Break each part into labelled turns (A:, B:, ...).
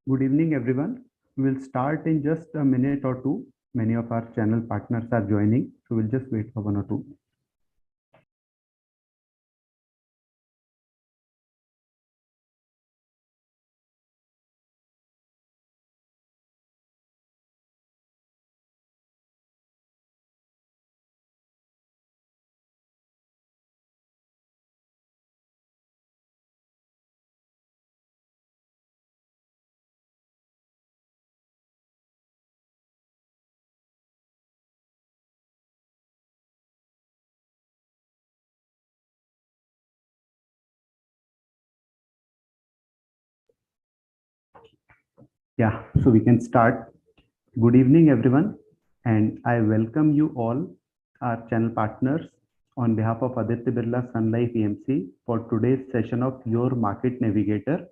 A: Good evening, everyone. We'll start in just a minute or two. Many of our channel partners are joining, so we'll just wait for 1 or 2. Yeah, so we can start. Good evening, everyone, and I welcome you all, our channel partners, on behalf of Aditya Birla Sun Life EMC for today's session of Your Market Navigator,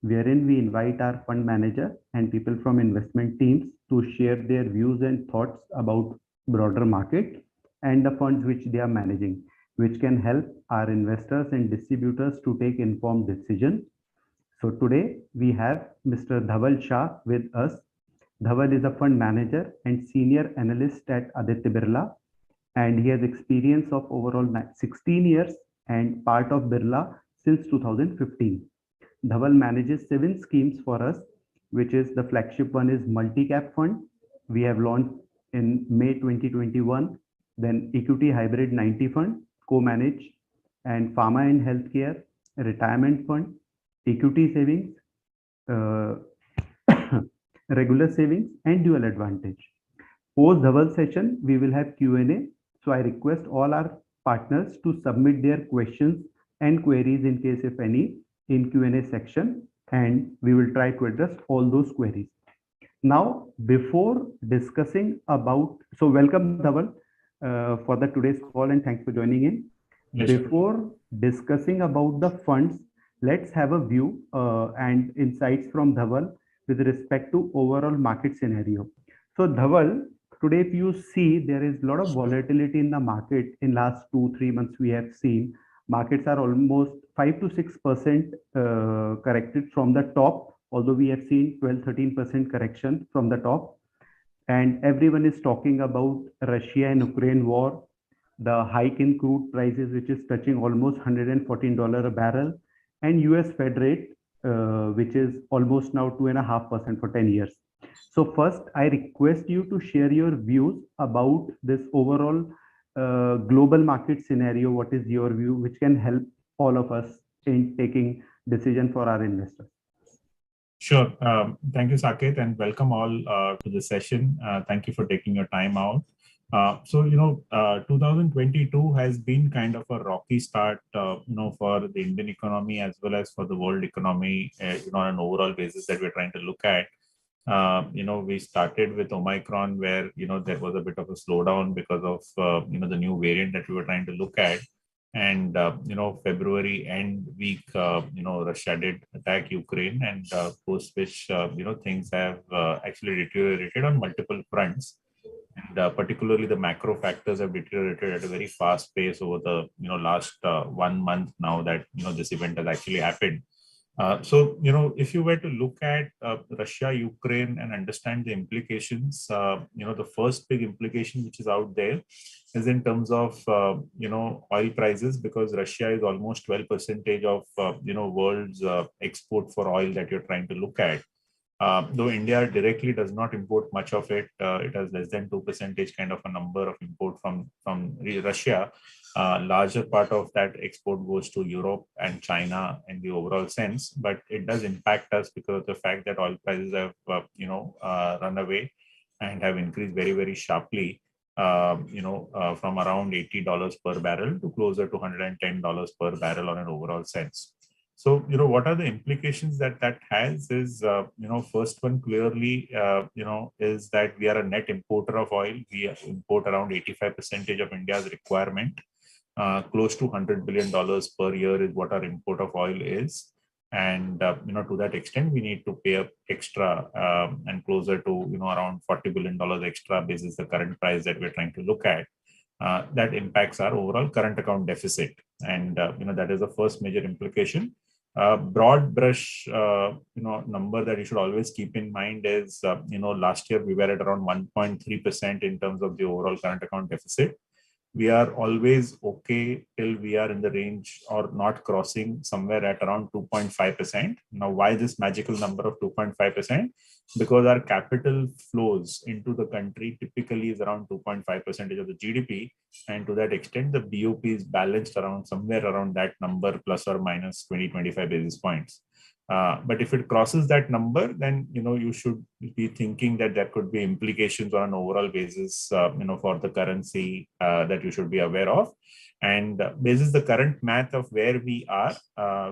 A: wherein we invite our fund manager and people from investment teams to share their views and thoughts about broader market and the funds which they are managing, which can help our investors and distributors to take informed decisions. So today we have Mr. Dhaval Shah with us. Dhaval is a fund manager and senior analyst at Aditya Birla, and he has experience of overall 16 years and part of Birla since 2015. Dhaval manages 7 schemes for us, which is the flagship one is multi-cap fund. We have launched in May 2021, then equity hybrid 90 fund, co-managed, and pharma and healthcare, retirement fund, equity savings, uh, regular savings, and dual advantage. Post Dhaval session, we will have Q&A. So I request all our partners to submit their questions and queries in case if any in Q&A section, and we will try to address all those queries. Now, before discussing about, so welcome Dhaval for the today's call and thanks for joining in.
B: Yes,
A: Before discussing about the funds, let's have a view and insights from Dhaval with respect to overall market scenario. So Dhaval, today if you see there is a lot of volatility in the market in last 2-3 months we have seen markets are almost 5 to 6% corrected from the top, although we have seen 12-13% correction from the top, and everyone is talking about Russia and Ukraine war, the hike in crude prices, which is touching almost $114 a barrel, and US Fed rate, which is almost now 2.5% for 10 years. So first, I request you to share your views about this overall global market scenario. What is your view, which can help all of us in taking decision for our investors?
B: sure. Thank you, Saket, and welcome all to the session. Thank you for taking your time out. 2022 has been kind of a rocky start, for the Indian economy as well as for the world economy, on an overall basis that we're trying to look at. We started with Omicron, where there was a bit of a slowdown because of the new variant that we were trying to look at, and February end week, Russia did attack Ukraine, and post which things have actually deteriorated on multiple fronts, and particularly the macro factors have deteriorated at a very fast pace over the last 1 month now that this event has actually happened. If you were to look at Russia, Ukraine, and understand the implications, the first big implication which is out there is in terms of, oil prices, because Russia is almost 12% of, world's export for oil that you're trying to look at. Though India directly does not import much of it, it has less than 2% kind of a number of import from Russia. Larger part of that export goes to Europe and China in the overall sense, but it does impact us because of the fact that oil prices have, run away and have increased very, very sharply, from around $80 per barrel to closer to $110 per barrel on an overall sense. So, what are the implications that has is, first one clearly, is that we are a net importer of oil. We import around 85% of India's requirement. Close to $100 billion per year is what our import of oil is. And, to that extent, we need to pay up extra and closer to, around $40 billion extra basis the current price that we're trying to look at. That impacts our overall current account deficit. And, that is the first major implication. Broad brush, number that you should always keep in mind is, last year we were at around 1.3% in terms of the overall current account deficit. We are always okay till we are in the range or not crossing somewhere at around 2.5%. Now, why this magical number of 2.5%? Because our capital flows into the country typically is around 2.5% of the GDP. And to that extent, the BOP is balanced around somewhere around that number, plus or minus 20-25 basis points. But if it crosses that number, then you should be thinking that there could be implications on an overall basis, for the currency that you should be aware of. And basis the current math of where we are,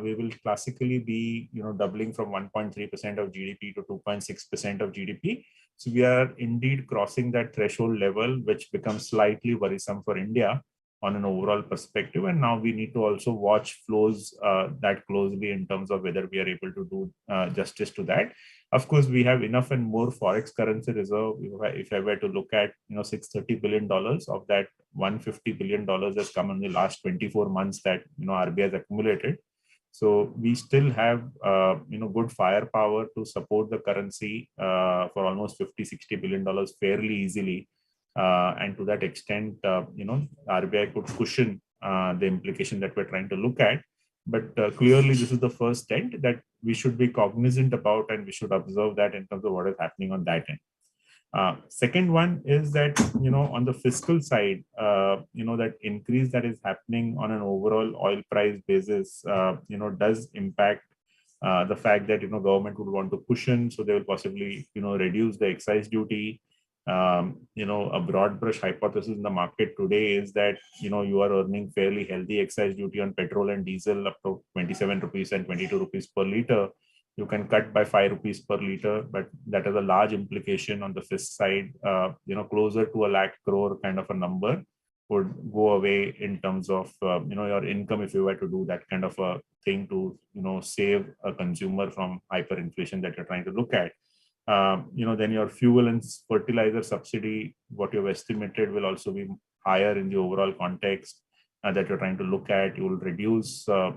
B: we will classically be doubling from 1.3% of GDP to 2.6% of GDP. So we are indeed crossing that threshold level, which becomes slightly worrisome for India on an overall perspective. And now we need to also watch flows that closely in terms of whether we are able to do justice to that. Of course, we have enough and more forex currency reserve. If I were to look at $630 billion of that, $150 billion has come in the last 24 months that RBI has accumulated. So we still have good firepower to support the currency for almost $50-60 billion fairly easily. And to that extent, RBI could cushion the implication that we're trying to look at. But clearly, this is the first dent that we should be cognizant about, and we should observe that in terms of what is happening on that end. Second one is that, on the fiscal side, that increase that is happening on an overall oil price basis, does impact the fact that, government would want to cushion. So they will possibly, reduce the excise duty. A broad brush hypothesis in the market today is that you are earning fairly healthy excise duty on petrol and diesel up to 27 rupees and 22 rupees per liter. You can cut by 5 rupees per liter, but that has a large implication on the fisc side. Closer to 1 lakh crore kind of a number would go away in terms of your income if you were to do that kind of a thing to save a consumer from hyperinflation that you're trying to look at. Then your fuel and fertilizer subsidy, what you've estimated, will also be higher in the overall context that you're trying to look at. You will reduce, a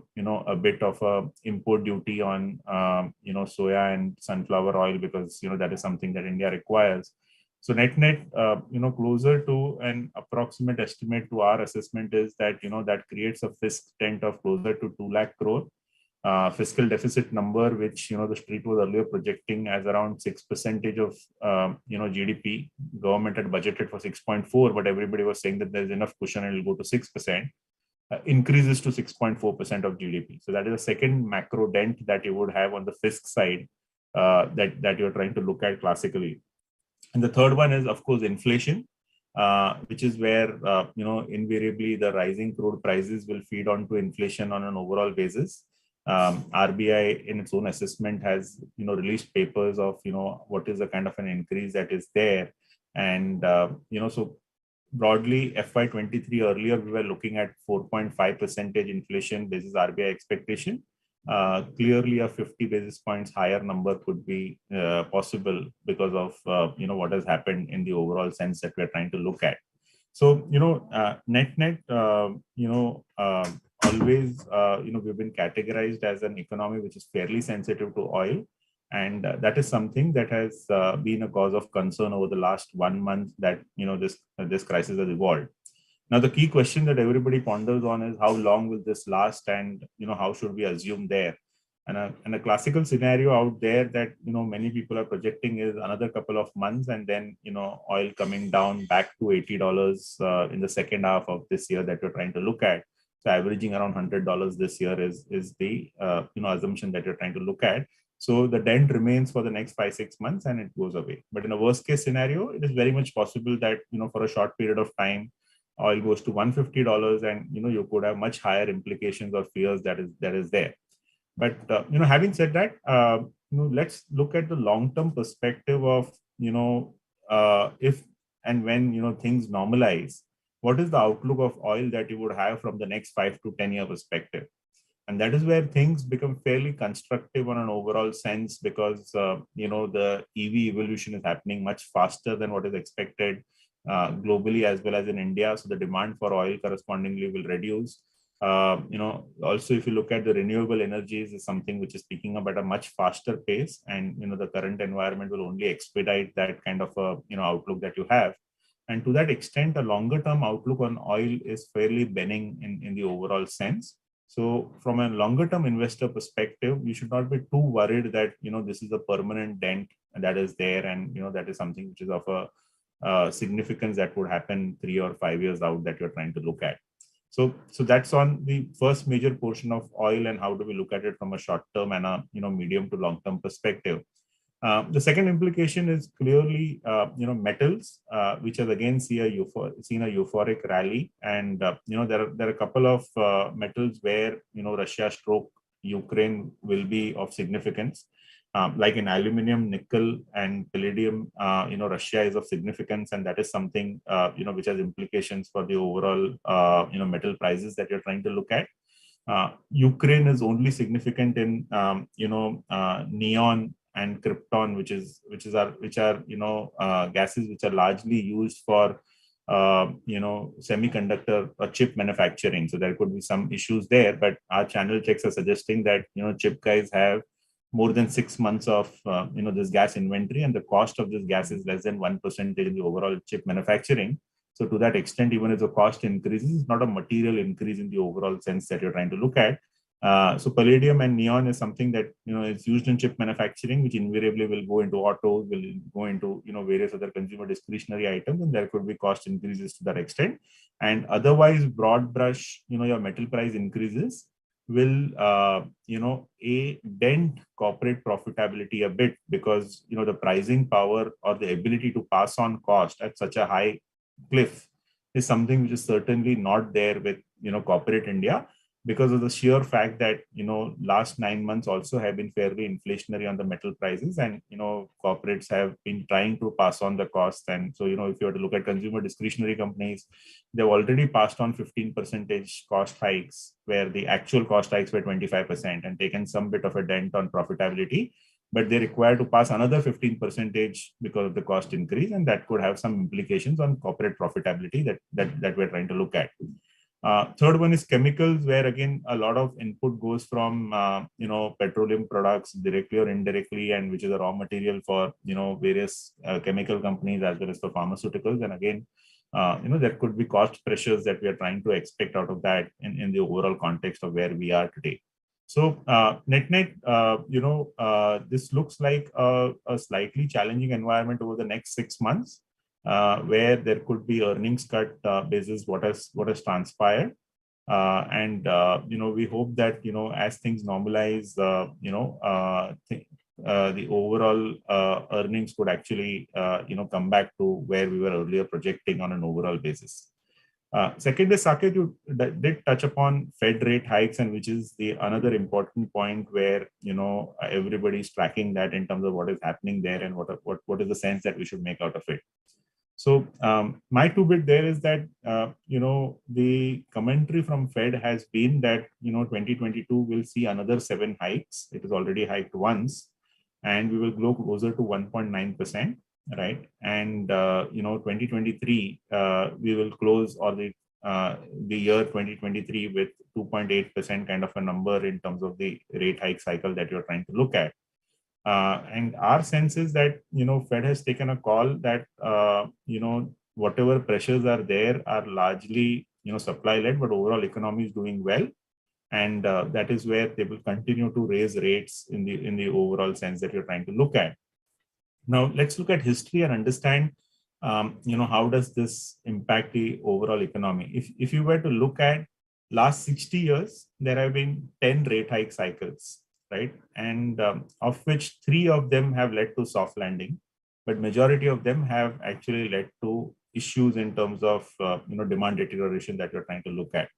B: bit of a import duty on, soya and sunflower oil, because, that is something that India requires. So net, closer to an approximate estimate to our assessment is that, that creates a fisc dent of closer to 2 lakh crore. Fiscal deficit number, which the street was earlier projecting as around 6% of GDP. Government had budgeted for 6.4, but everybody was saying that there's enough cushion and it'll go to 6%. Increases to 6.4% of GDP. So that is a second macro dent that you would have on the fisc side that you're trying to look at classically. And the third one is, of course, inflation, which is where invariably the rising crude prices will feed on to inflation on an overall basis. RBI in its own assessment has released papers of what is the kind of an increase that is there. And so broadly FY23 earlier we were looking at 4.5% inflation basis RBI expectation. Clearly a 50 basis points higher number could be possible because of what has happened in the overall sense that we're trying to look at. So net always, we've been categorized as an economy which is fairly sensitive to oil. And that is something that has been a cause of concern over the last 1 month that, this crisis has evolved. Now, the key question that everybody ponders on is how long will this last, and, how should we assume there? And a classical scenario out there that, many people are projecting is another couple of months, and then, oil coming down back to $80 in the second half of this year that we're trying to look at. So averaging around $100 this year is the assumption that you're trying to look at. So the dent remains for the next 5-6 months and it goes away. But in a worst case scenario, it is very much possible that for a short period of time, oil goes to $150, and you could have much higher implications or fears that is there. But having said that, let's look at the long-term perspective of if and when things normalize. What is the outlook of oil that you would have from the next 5 to 10 year perspective? And that is where things become fairly constructive on an overall sense, because the EV evolution is happening much faster than what is expected globally as well as in India. So the demand for oil correspondingly will reduce. Also, if you look at the renewable energies, is something which is picking up at a much faster pace, and the current environment will only expedite that kind of a outlook that you have. And to that extent, a longer term outlook on oil is fairly benign in the overall sense. So from a longer term investor perspective, you should not be too worried that this is a permanent dent that is there, and that is something which is of a significance that would happen 3 or 5 years out that you're trying to look at. So that's on the first major portion of oil, and how do we look at it from a short term and a medium to long term perspective. The second implication is clearly metals, which has again seen a euphoric rally, and there are a couple of metals where Russia stroke Ukraine will be of significance. Like in aluminum, nickel, and palladium, Russia is of significance, and that is something which has implications for the overall metal prices that you're trying to look at. Ukraine is only significant in neon and krypton, which are gases which are largely used for semiconductor or chip manufacturing. So there could be some issues there, but our channel checks are suggesting that chip guys have more than 6 months of this gas inventory, and the cost of this gas is less than 1% in the overall chip manufacturing. So to that extent, even if the cost increases, it's not a material increase in the overall sense that you're trying to look at. So palladium and neon is something that is used in chip manufacturing, which invariably will go into autos, will go into various other consumer discretionary items, and there could be cost increases to that extent. And otherwise, broad brush, your metal price increases will dent corporate profitability a bit, because the pricing power or the ability to pass on cost at such a high cliff is something which is certainly not there with corporate India, because of the sheer fact that last 9 months also have been fairly inflationary on the metal prices, and corporates have been trying to pass on the cost. And so if you were to look at consumer discretionary companies, they've already passed on 15% cost hikes, where the actual cost hikes were 25%, and taken some bit of a dent on profitability, but they require to pass another 15% because of the cost increase, and that could have some implications on corporate profitability that we're trying to look at. Third one is chemicals, where again a lot of input goes from petroleum products directly or indirectly, and which is a raw material for various chemical companies as well as for pharmaceuticals. And again, there could be cost pressures that we are trying to expect out of that in the overall context of where we are today. So net, this looks like a slightly challenging environment over the next 6 months. Where there could be earnings cut basis what has transpired, and we hope that as things normalize, the overall earnings could actually come back to where we were earlier projecting on an overall basis. Second is, Saket, you did touch upon Fed rate hikes, and which is the another important point where everybody's tracking that in terms of what is happening there, and what is the sense that we should make out of it. So my 2 bit there is that, the commentary from Fed has been that, 2022 will see another 7 hikes. It is already hiked once, and we will go closer to 1.9%, right? And, 2023, we will close, or the year 2023 with 2.8% kind of a number in terms of the rate hike cycle that you're trying to look at. And our sense is that, Fed has taken a call that, whatever pressures are there are largely, supply led, but overall economy is doing well. And that is where they will continue to raise rates in the overall sense that you're trying to look at. Now, let's look at history and understand, how does this impact the overall economy? If you were to look at last 60 years, there have been 10 rate hike cycles, right? And of which 3 of them have led to soft landing, but majority of them have actually led to issues in terms of demand deterioration that you're trying to look at.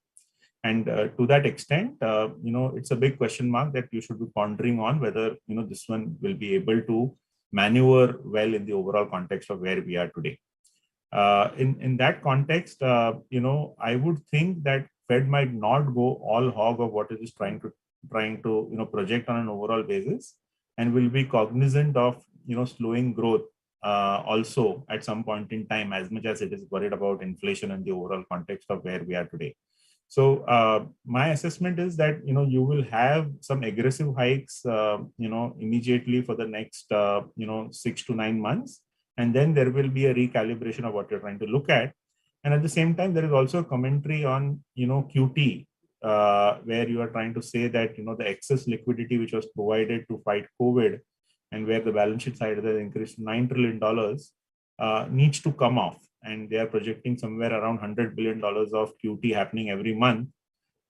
B: And to that extent, it's a big question mark that you should be pondering on whether this one will be able to maneuver well in the overall context of where we are today. In that context, I would think that Fed might not go all hog of what it is trying to project on an overall basis, and will be cognizant of slowing growth also at some point in time, as much as it is worried about inflation and the overall context of where we are today. So my assessment is that you will have some aggressive hikes immediately for the next 6 to 9 months, and then there will be a recalibration of what you're trying to look at. And at the same time, there is also a commentary on QT, where you are trying to say that the excess liquidity which was provided to fight COVID, and where the balance sheet side has increased to $9 trillion, needs to come off, and they are projecting somewhere around $100 billion of QT happening every month.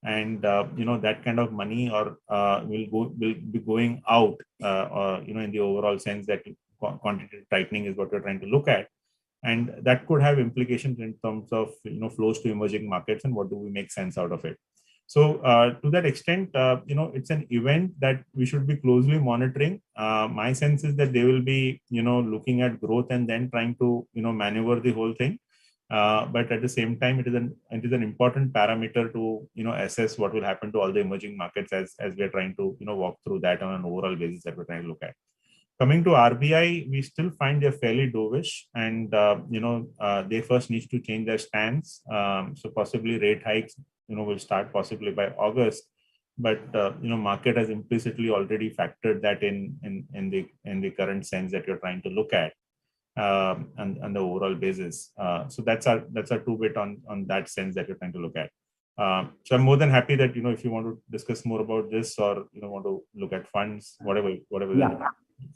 B: And that kind of money will be going out, in the overall sense that quantitative tightening is what we're trying to look at, and that could have implications in terms of flows to emerging markets and what do we make sense out of it. So to that extent, it's an event that we should be closely monitoring. My sense is that they will be looking at growth and then trying to maneuver the whole thing. But at the same time, it is an important parameter to assess what will happen to all the emerging markets as we are trying to walk through that on an overall basis that we're trying to look at. Coming to RBI, we still find they're fairly dovish, and they first need to change their stance. So possibly rate hikes will start possibly by August, but market has implicitly already factored that in the current sense that you're trying to look at. On the overall basis. So that's our two bit on that sense that you're trying to look at. So I'm more than happy that if you want to discuss more about this, or want to look at funds, whatever.
A: Yeah.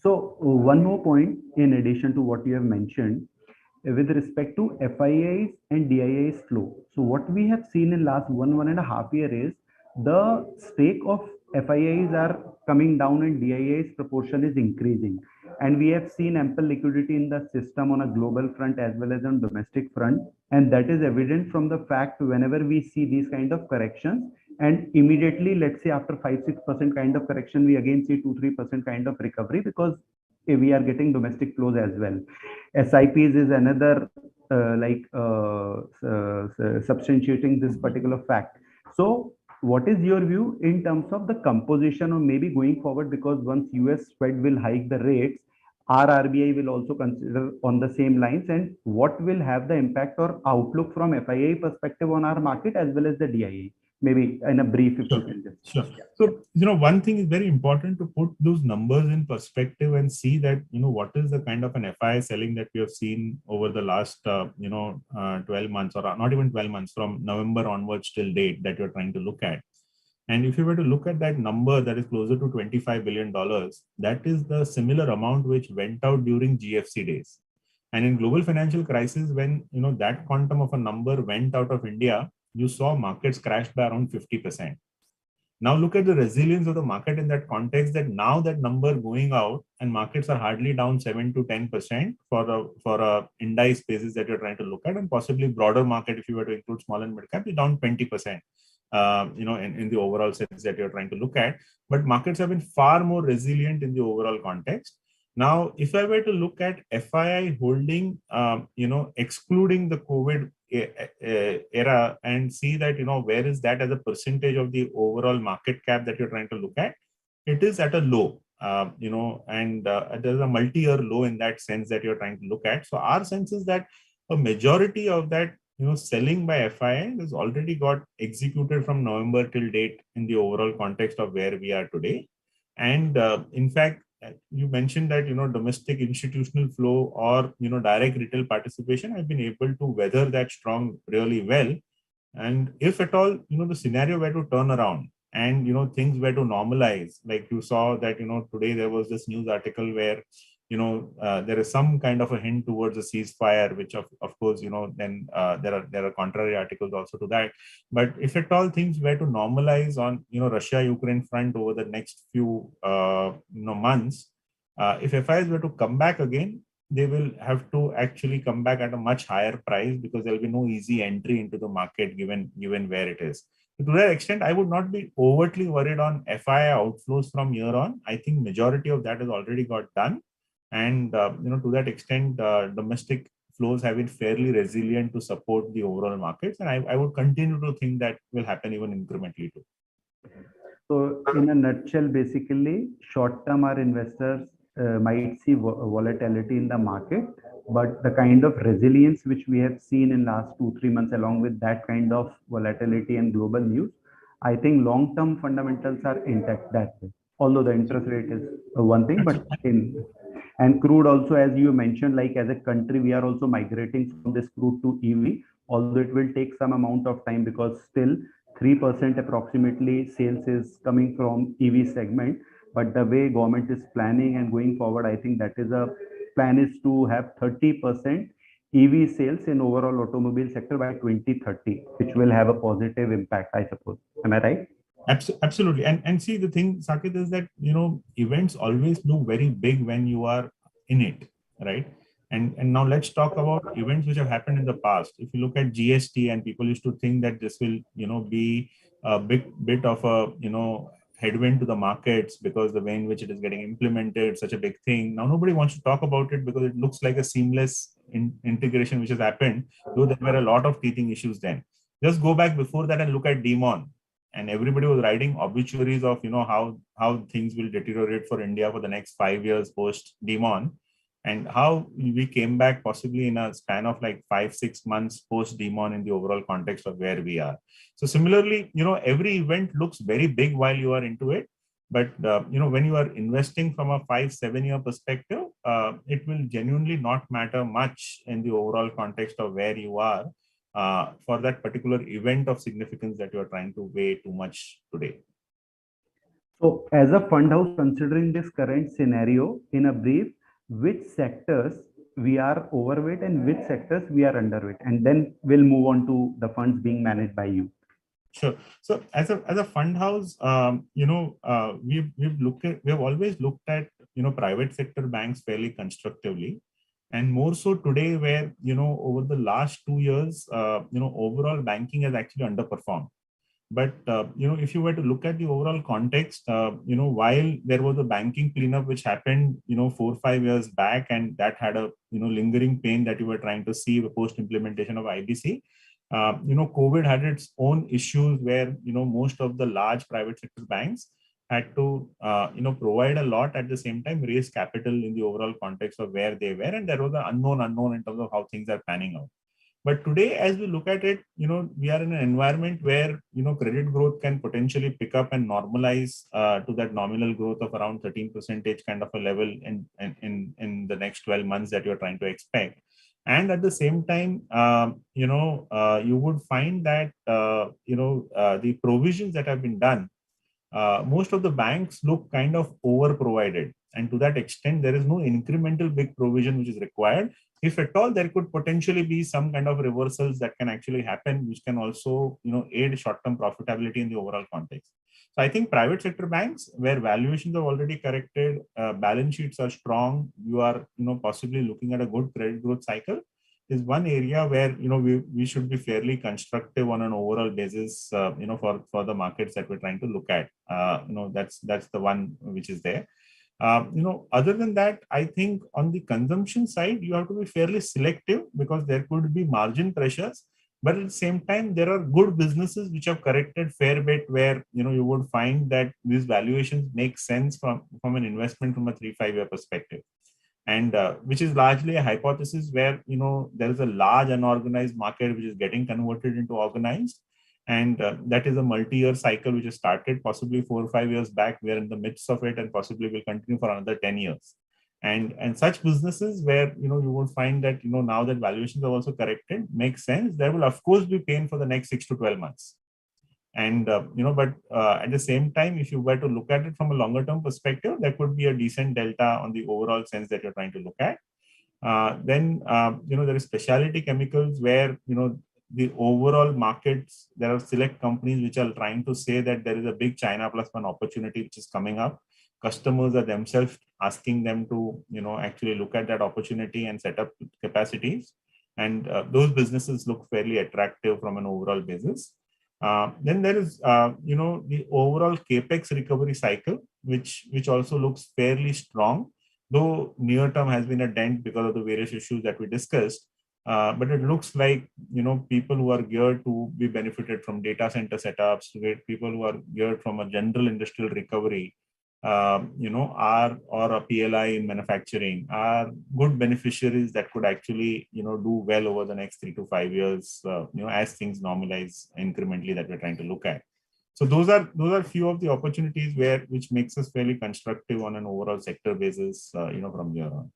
A: So one more point in addition to what you have mentioned with respect to FIIs and DIIs flow. So what we have seen in last 1.5 year is the stake of FIIs are coming down and DIIs proportion is increasing. And we have seen ample liquidity in the system on a global front as well as on domestic front. And that is evident from the fact whenever we see these kind of corrections, and immediately, let's say after 5-6% kind of correction, we again see 2-3% kind of recovery because we are getting domestic flows as well. SIPs is another substantiating this particular fact. So what is your view in terms of the composition or maybe going forward, because once US Fed will hike the rates, our RBI will also consider on the same lines, and what will have the impact or outlook from FII perspective on our market as well as the DIA? Maybe in a brief, if you can just.
B: Sure. So, one thing is very important to put those numbers in perspective and see that, what is the kind of an FI selling that we have seen over the last, 12 months, or not even 12 months, from November onwards till date that you're trying to look at. And if you were to look at that number that is closer to $25 billion, that is the similar amount which went out during GFC days. And in global financial crisis, when, that quantum of a number went out of India, you saw markets crashed by around 50%. Now look at the resilience of the market in that context, that now that number going out and markets are hardly down 7 to 10% for a index basis that you're trying to look at, and possibly broader market, if you were to include small and mid cap, is down 20%. In the overall sense that you're trying to look at. But markets have been far more resilient in the overall context. Now, if I were to look at FII holding, excluding the COVID era, and see that, where is that as a percentage of the overall market cap that you're trying to look at, it is at a low, and there's a multi-year low in that sense that you're trying to look at. So our sense is that a majority of that, selling by FII has already got executed from November till date in the overall context of where we are today. And in fact, you mentioned that, domestic institutional flow or, direct retail participation have been able to weather that storm really well. And if at all, the scenario were to turn around and, things were to normalize, like you saw that, today there was this news article where, there is some kind of a hint towards a ceasefire, which of course, then there are contrary articles also to that. But if at all things were to normalize on, Russia-Ukraine front over the next few, months, if FIs were to come back again, they will have to actually come back at a much higher price, because there will be no easy entry into the market given where it is. So to that extent, I would not be overtly worried on FII outflows from here on. I think majority of that has already got done. And, to that extent, domestic flows have been fairly resilient to support the overall markets. And I would continue to think that will happen even incrementally too.
A: So in a nutshell, basically, short term, our investors might see volatility in the market, but the kind of resilience which we have seen in last 2 3 months, along with that kind of volatility and global news, I think long term fundamentals are intact that way. Although the interest rate is one thing, but in and crude also, as you mentioned, like as a country, we are also migrating from this crude to EV, although it will take some amount of time because still 3% approximately sales is coming from EV segment. But the way government is planning and going forward, I think that is a plan is to have 30% EV sales in overall automobile sector by 2030, which will have a positive impact, I suppose. Am I right?
B: Absolutely. And see, the thing, Saket, is that, events always look very big when you are in it, right? And now let's talk about events which have happened in the past. If you look at GST, and people used to think that this will, be a big bit of a, headwind to the markets because the way in which it is getting implemented, such a big thing. Now nobody wants to talk about it because it looks like a seamless integration which has happened, though there were a lot of teething issues then. Just go back before that and look at Demon, and everybody was writing obituaries of how things will deteriorate for India for the next 5 years post Demon, and how we came back possibly in a span of like 5 6 months post Demon in the overall context of where we are. So similarly, every event looks very big while you are into it, but when you are investing from a 5 7 year perspective, it will genuinely not matter much in the overall context of where you are for that particular event of significance that you are trying to weigh too much today.
A: So, as a fund house, considering this current scenario, in a brief, which sectors we are overweight and which sectors we are underweight, and then we'll move on to the funds being managed by you.
B: Sure. So as a fund house, we've always looked at private sector banks fairly constructively, and more so today, where over the last 2 years, overall banking has actually underperformed. But if you were to look at the overall context, while there was a banking cleanup which happened 4 5 years back, and that had a lingering pain that you were trying to see post implementation of IBC. COVID had its own issues where most of the large private sector banks had to provide a lot, at the same time raise capital in the overall context of where they were, and there was an unknown in terms of how things are panning out. But today, as we look at it, we are in an environment where credit growth can potentially pick up and normalize to that nominal growth of around 13% kind of a level in the next 12 months that you're trying to expect. And at the same time, you would find that the provisions that have been done, most of the banks look kind of over provided, and to that extent there is no incremental big provision which is required. If at all, there could potentially be some kind of reversals that can actually happen, which can also aid short-term profitability in the overall context. So I think private sector banks, where valuations are already corrected, balance sheets are strong, you are possibly looking at a good credit growth cycle, is one area where we should be fairly constructive on an overall basis, for the markets that we're trying to look at. That's the one which is there. Other than that, I think on the consumption side, you have to be fairly selective because there could be margin pressures. But at the same time, there are good businesses which have corrected fair bit, where you would find that these valuations make sense from an investment from a 3 5 year perspective, and which is largely a hypothesis where there is a large unorganized market which is getting converted into organized, and that is a multi-year cycle which has started possibly 4 or 5 years back. We are in the midst of it, and possibly will continue for another 10 years. And such businesses where you will find that now that valuations are also corrected, makes sense. There will of course be pain for the next 6 to 12 months. And but at the same time, if you were to look at it from a longer term perspective, there could be a decent delta on the overall sense that you're trying to look at. Then there is specialty chemicals where the overall markets, there are select companies which are trying to say that there is a big China plus one opportunity which is coming up. Customers are themselves asking them to actually look at that opportunity and set up capacities, and those businesses look fairly attractive from an overall basis. Then there is the overall Capex recovery cycle, which also looks fairly strong, though near term has been a dent because of the various issues that we discussed. But it looks like people who are geared to be benefited from data center setups, people who are geared from a general industrial recovery, are or a PLI in manufacturing are good beneficiaries that could actually, do well over the next 3 to 5 years, as things normalize incrementally that we're trying to look at. So those are few of the opportunities which makes us fairly constructive on an overall sector basis, from here on.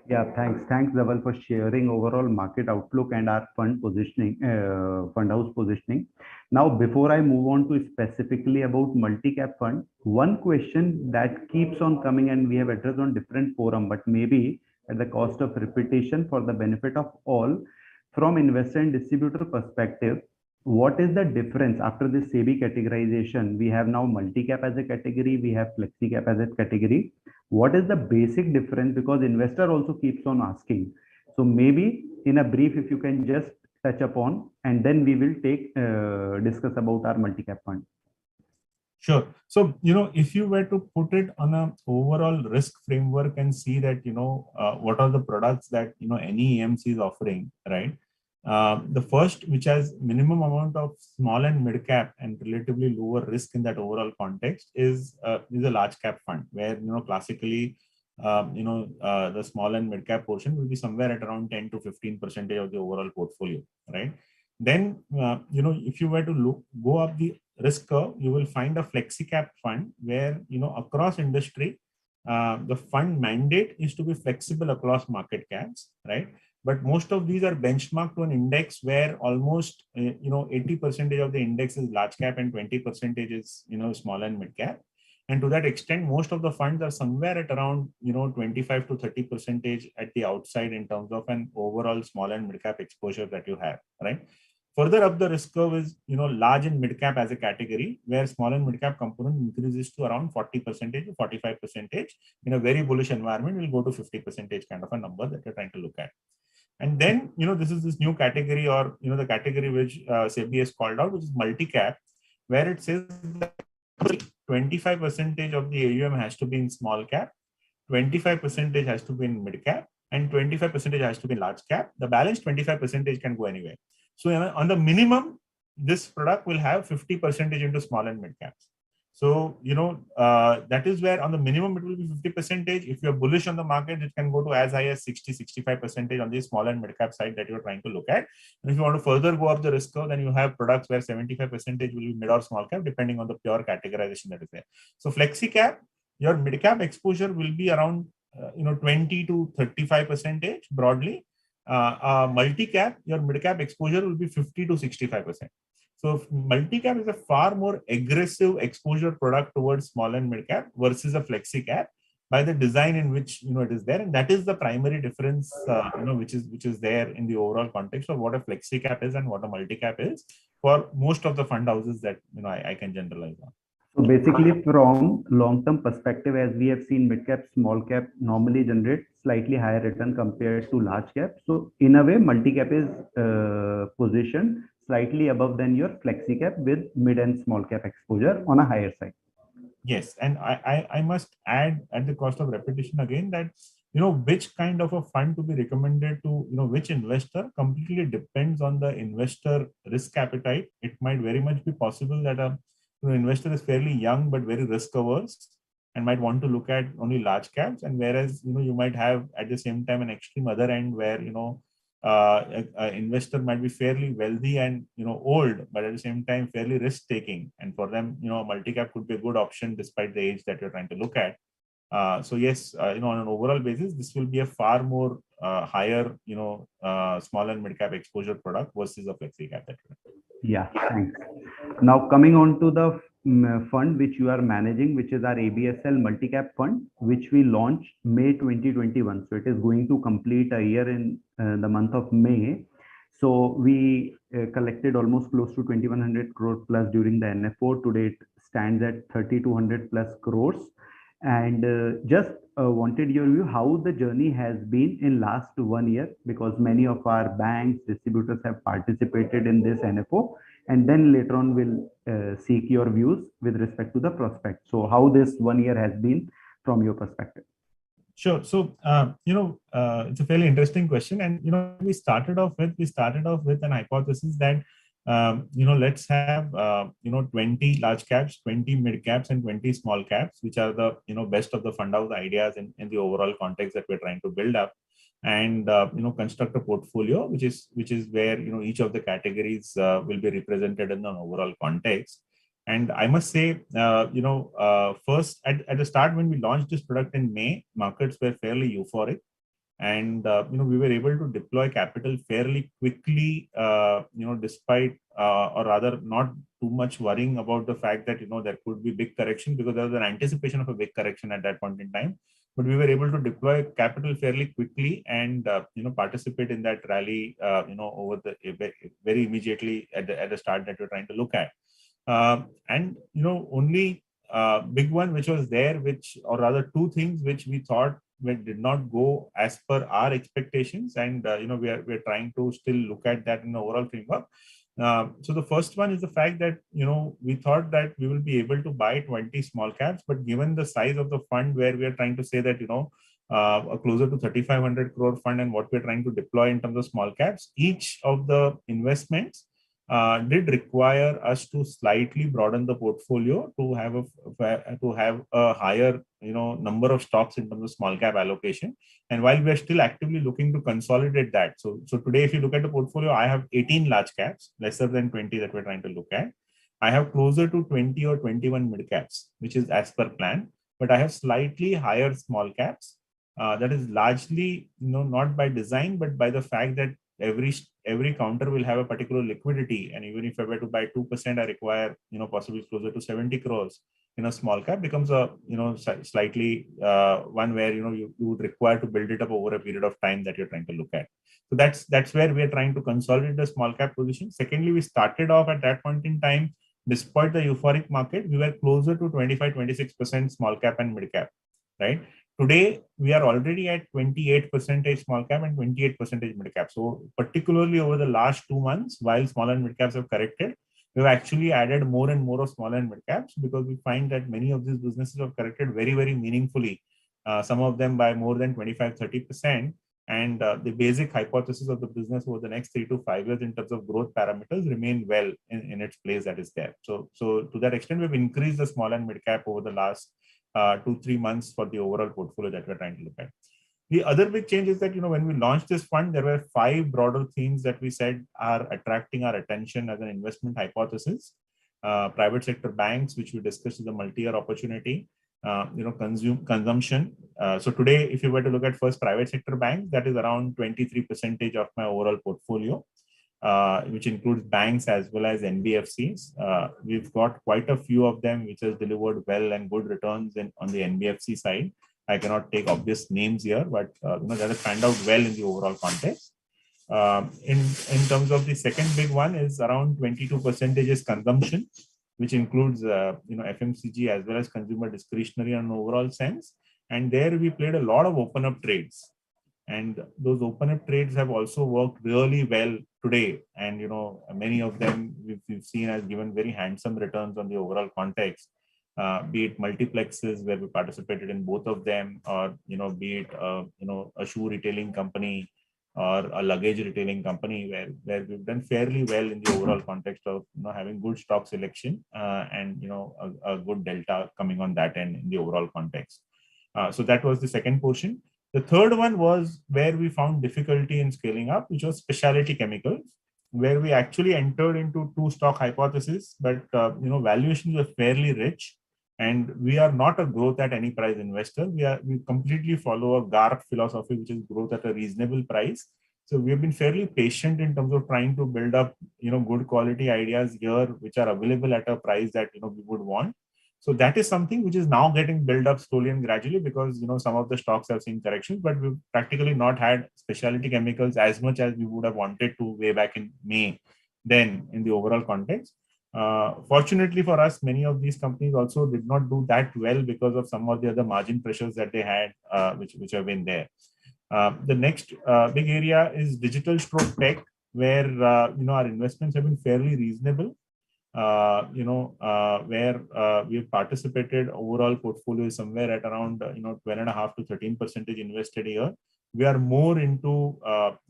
A: Yeah, thanks. Thanks, Dhaval, for sharing overall market outlook and our fund house positioning. Now, before I move on to specifically about multi-cap fund, one question that keeps on coming and we have addressed on different forum, but maybe at the cost of repetition for the benefit of all, from investor and distributor perspective, what is the difference after this SEBI categorization? We have now multi-cap as a category, we have flexi cap as a category. What is the basic difference? Because investor also keeps on asking. So maybe in a brief, if you can just touch upon, and then we will discuss about our multi-cap fund.
B: Sure. So, if you were to put it on an overall risk framework and see that, what are the products that, any EMC is offering, right? The first, which has minimum amount of small and mid cap and relatively lower risk in that overall context, is a large cap fund, where classically, the small and mid cap portion will be somewhere at around 10 to 15% of the overall portfolio, right? Then, if you were to go up the risk curve, you will find a flexi cap fund where, across industry, the fund mandate is to be flexible across market caps, right? But most of these are benchmarked to an index where almost 80% of the index is large cap and 20% is small and mid cap. And to that extent, most of the funds are somewhere at around 25 to 30% at the outside in terms of an overall small and mid cap exposure that you have, right? Further up the risk curve is large and mid cap as a category, where small and mid cap component increases to around 40% to 45%. In a very bullish environment, will go to 50% kind of a number that you're trying to look at. And then, this is this new category, or, the category which SEBI has called out, which is multi-cap, where it says that 25% of the AUM has to be in small cap, 25% has to be in mid cap, and 25% has to be in large cap. The balance 25% can go anywhere. So on the minimum, this product will have 50% into small and mid caps. So, that is where on the minimum, it will be 50%. If you're bullish on the market, it can go to as high as 65% on the small and mid cap side that you're trying to look at. And if you want to further go up the risk curve, then you have products where 75% will be mid or small cap, depending on the pure categorization that is there. So flexi cap, your mid cap exposure will be around 20 to 35% broadly. Multi-cap, your mid-cap exposure will be 50 to 65%. So multi-cap is a far more aggressive exposure product towards small and mid-cap versus a flexi-cap by the design in which it is there, and that is the primary difference which is there in the overall context of what a flexi-cap is and what a multi-cap is for most of the fund houses that I can generalize on.
A: So basically, from long-term perspective, as we have seen, mid-cap, small-cap normally generate slightly higher return compared to large-cap. So in a way, multi-cap is positioned slightly above than your flexi-cap with mid and small-cap exposure on a higher side.
B: Yes, and I must add at the cost of repetition again that which kind of a fund to be recommended to which investor completely depends on the investor risk appetite. It might very much be possible that a investor is fairly young but very risk averse and might want to look at only large caps, and whereas you might have at the same time an extreme other end where an investor might be fairly wealthy and old, but at the same time fairly risk taking, and for them multi-cap could be a good option despite the age that you're trying to look at. So yes, on an overall basis, this will be a far more higher small and mid-cap exposure product versus a flexi cap.
A: Yeah, thanks. Now coming on to the fund which you are managing, which is our ABSL multi-cap fund, which we launched May 2021. So it is going to complete a year in the month of May. So we collected almost close to 2100 crore plus during the NFO. Today it stands at 3200 plus crores. And just wanted your view how the journey has been in last 1 year, because many of our banks, distributors have participated in this NFO, and then later on we'll seek your views with respect to the prospect. So how this 1 year has been from your perspective?
B: Sure. So, it's a fairly interesting question. And, we started off with an hypothesis that let's have 20 large caps, 20 mid caps, and 20 small caps, which are the best of the fund house ideas in the overall context that we're trying to build up, and construct a portfolio which is where each of the categories will be represented in an overall context. And I must say, first at the start when we launched this product in May, markets were fairly euphoric, and we were able to deploy capital fairly quickly, despite or rather not too much worrying about the fact that there could be big correction, because there was an anticipation of a big correction at that point in time. But we were able to deploy capital fairly quickly and participate in that rally over the very immediately at the start that we're trying to look at. And only big one which was there, which, or rather two things which we thought did not go as per our expectations, and we're trying to still look at that in the overall framework. So the first one is the fact that we thought that we will be able to buy 20 small caps, but given the size of the fund, where we are trying to say that a closer to 3,500 crore fund, and what we're trying to deploy in terms of small caps, each of the investments did require us to slightly broaden the portfolio to have a higher number of stocks in terms of small cap allocation. And while we are still actively looking to consolidate that, so today if you look at the portfolio, I have 18 large caps, lesser than 20 that we're trying to look at. I have closer to 20 or 21 mid caps, which is as per plan, but I have slightly higher small caps. That is largely not by design, but by the fact that every counter will have a particular liquidity, and even if I were to buy 2%, I require possibly closer to 70 crores. In a small cap becomes a slightly one where you would require to build it up over a period of time that you're trying to look at. So that's where we're trying to consolidate the small cap position. Secondly, we started off at that point in time, despite the euphoric market, we were closer to 25-26% small cap and mid cap, right? Today, we are already at 28% small cap and 28% mid cap. So particularly over the last 2 months, while small and mid caps have corrected, we've actually added more and more of small and mid caps, because we find that many of these businesses have corrected very, very meaningfully, some of them by more than 25-30%. And the basic hypothesis of the business over the next 3 to 5 years in terms of growth parameters remain well in its place that is there. So to that extent, we've increased the small and mid cap over the last 2-3 months for the overall portfolio that we're trying to look at. The other big change is that when we launched this fund, there were 5 broader themes that we said are attracting our attention as an investment hypothesis. Private sector banks, which we discussed, is a multi-year opportunity. Consumption. So today, if you were to look at first private sector banks, that is around 23% of my overall portfolio, which includes banks as well as NBFCs. We've got quite a few of them which has delivered well and good returns on the NBFC side. I cannot take obvious names here, but that has panned out well in the overall context. In terms of the second big one is around 22% is consumption, which includes FMCG as well as consumer discretionary in an overall sense. And there we played a lot of open up trades. And those open up trades have also worked really well today. And many of them we've seen has given very handsome returns on the overall context. Be it multiplexes where we participated in both of them, or be it a shoe retailing company or a luggage retailing company where we've done fairly well in the overall context of having good stock selection and a good delta coming on that end in the overall context. So that was the second portion. The third one was where we found difficulty in scaling up, which was specialty chemicals, where we actually entered into 2 stock hypotheses, but valuations were fairly rich. And we are not a growth at any price investor. We completely follow a GARP philosophy, which is growth at a reasonable price. So we have been fairly patient in terms of trying to build up, good quality ideas here, which are available at a price that we would want. So that is something which is now getting built up slowly and gradually, because some of the stocks have seen corrections, but we've practically not had specialty chemicals as much as we would have wanted to way back in May then in the overall context. Fortunately for us, many of these companies also did not do that well because of some of the other margin pressures that they had, which have been there. The next big area is digital stroke tech, where our investments have been fairly reasonable. Where we have participated, overall portfolio is somewhere at around 12.5 to 13% invested here. we are more into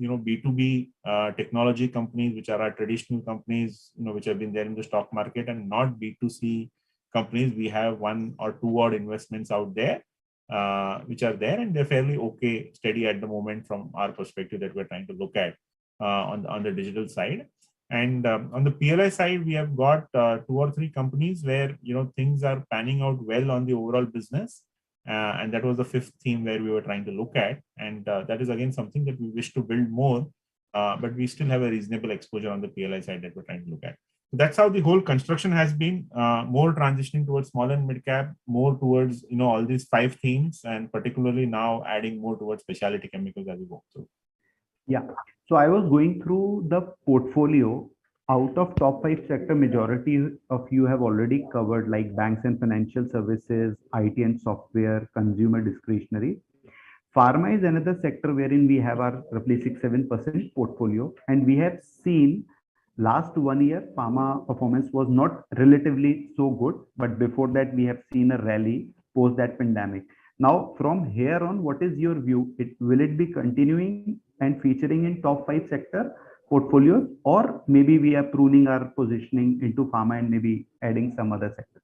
B: B2B technology companies, which are our traditional companies, which have been there in the stock market, and not B2C companies. We have one or two odd investments out there, which are there, and they're fairly okay, steady at the moment from our perspective that we're trying to look at on the digital side. And on the PLI side, we have got two or three companies where things are panning out well on the overall business. And that was the fifth theme where we were trying to look at. And that is again something that we wish to build more, but we still have a reasonable exposure on the PLI side that we're trying to look at. So that's how the whole construction has been, more transitioning towards small and mid cap, more towards all these five themes, and particularly now adding more towards specialty chemicals as we go through.
A: Yeah. So I was going through the portfolio. Out of top five sector, majority of you have already covered, like banks and financial services, IT and software, consumer discretionary. Pharma is another sector wherein we have our roughly 6-7% portfolio, and we have seen last 1 year pharma performance was not relatively so good, but before that we have seen a rally post that pandemic. Now from here on, what is your view? Will it be continuing and featuring in top five sector portfolios, or maybe we are pruning our positioning into pharma and maybe adding some other sector?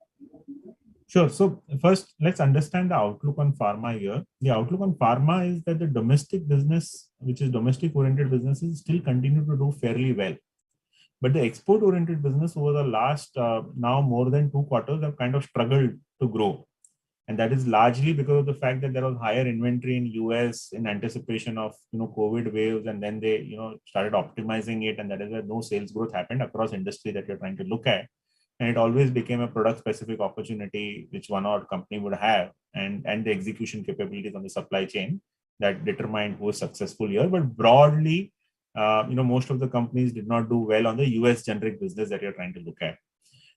B: Sure. So first, let's understand the outlook on pharma here. The outlook on pharma is that the domestic business, which is domestic-oriented businesses, still continue to do fairly well. But the export-oriented business over the last now more than 2 quarters have kind of struggled to grow. And that is largely because of the fact that there was higher inventory in US in anticipation of COVID waves, and then they started optimizing it, and that is where no sales growth happened across industry that you're trying to look at. And it always became a product-specific opportunity which one or company would have, and the execution capabilities on the supply chain that determined who was successful here. But broadly, most of the companies did not do well on the US generic business that you're trying to look at.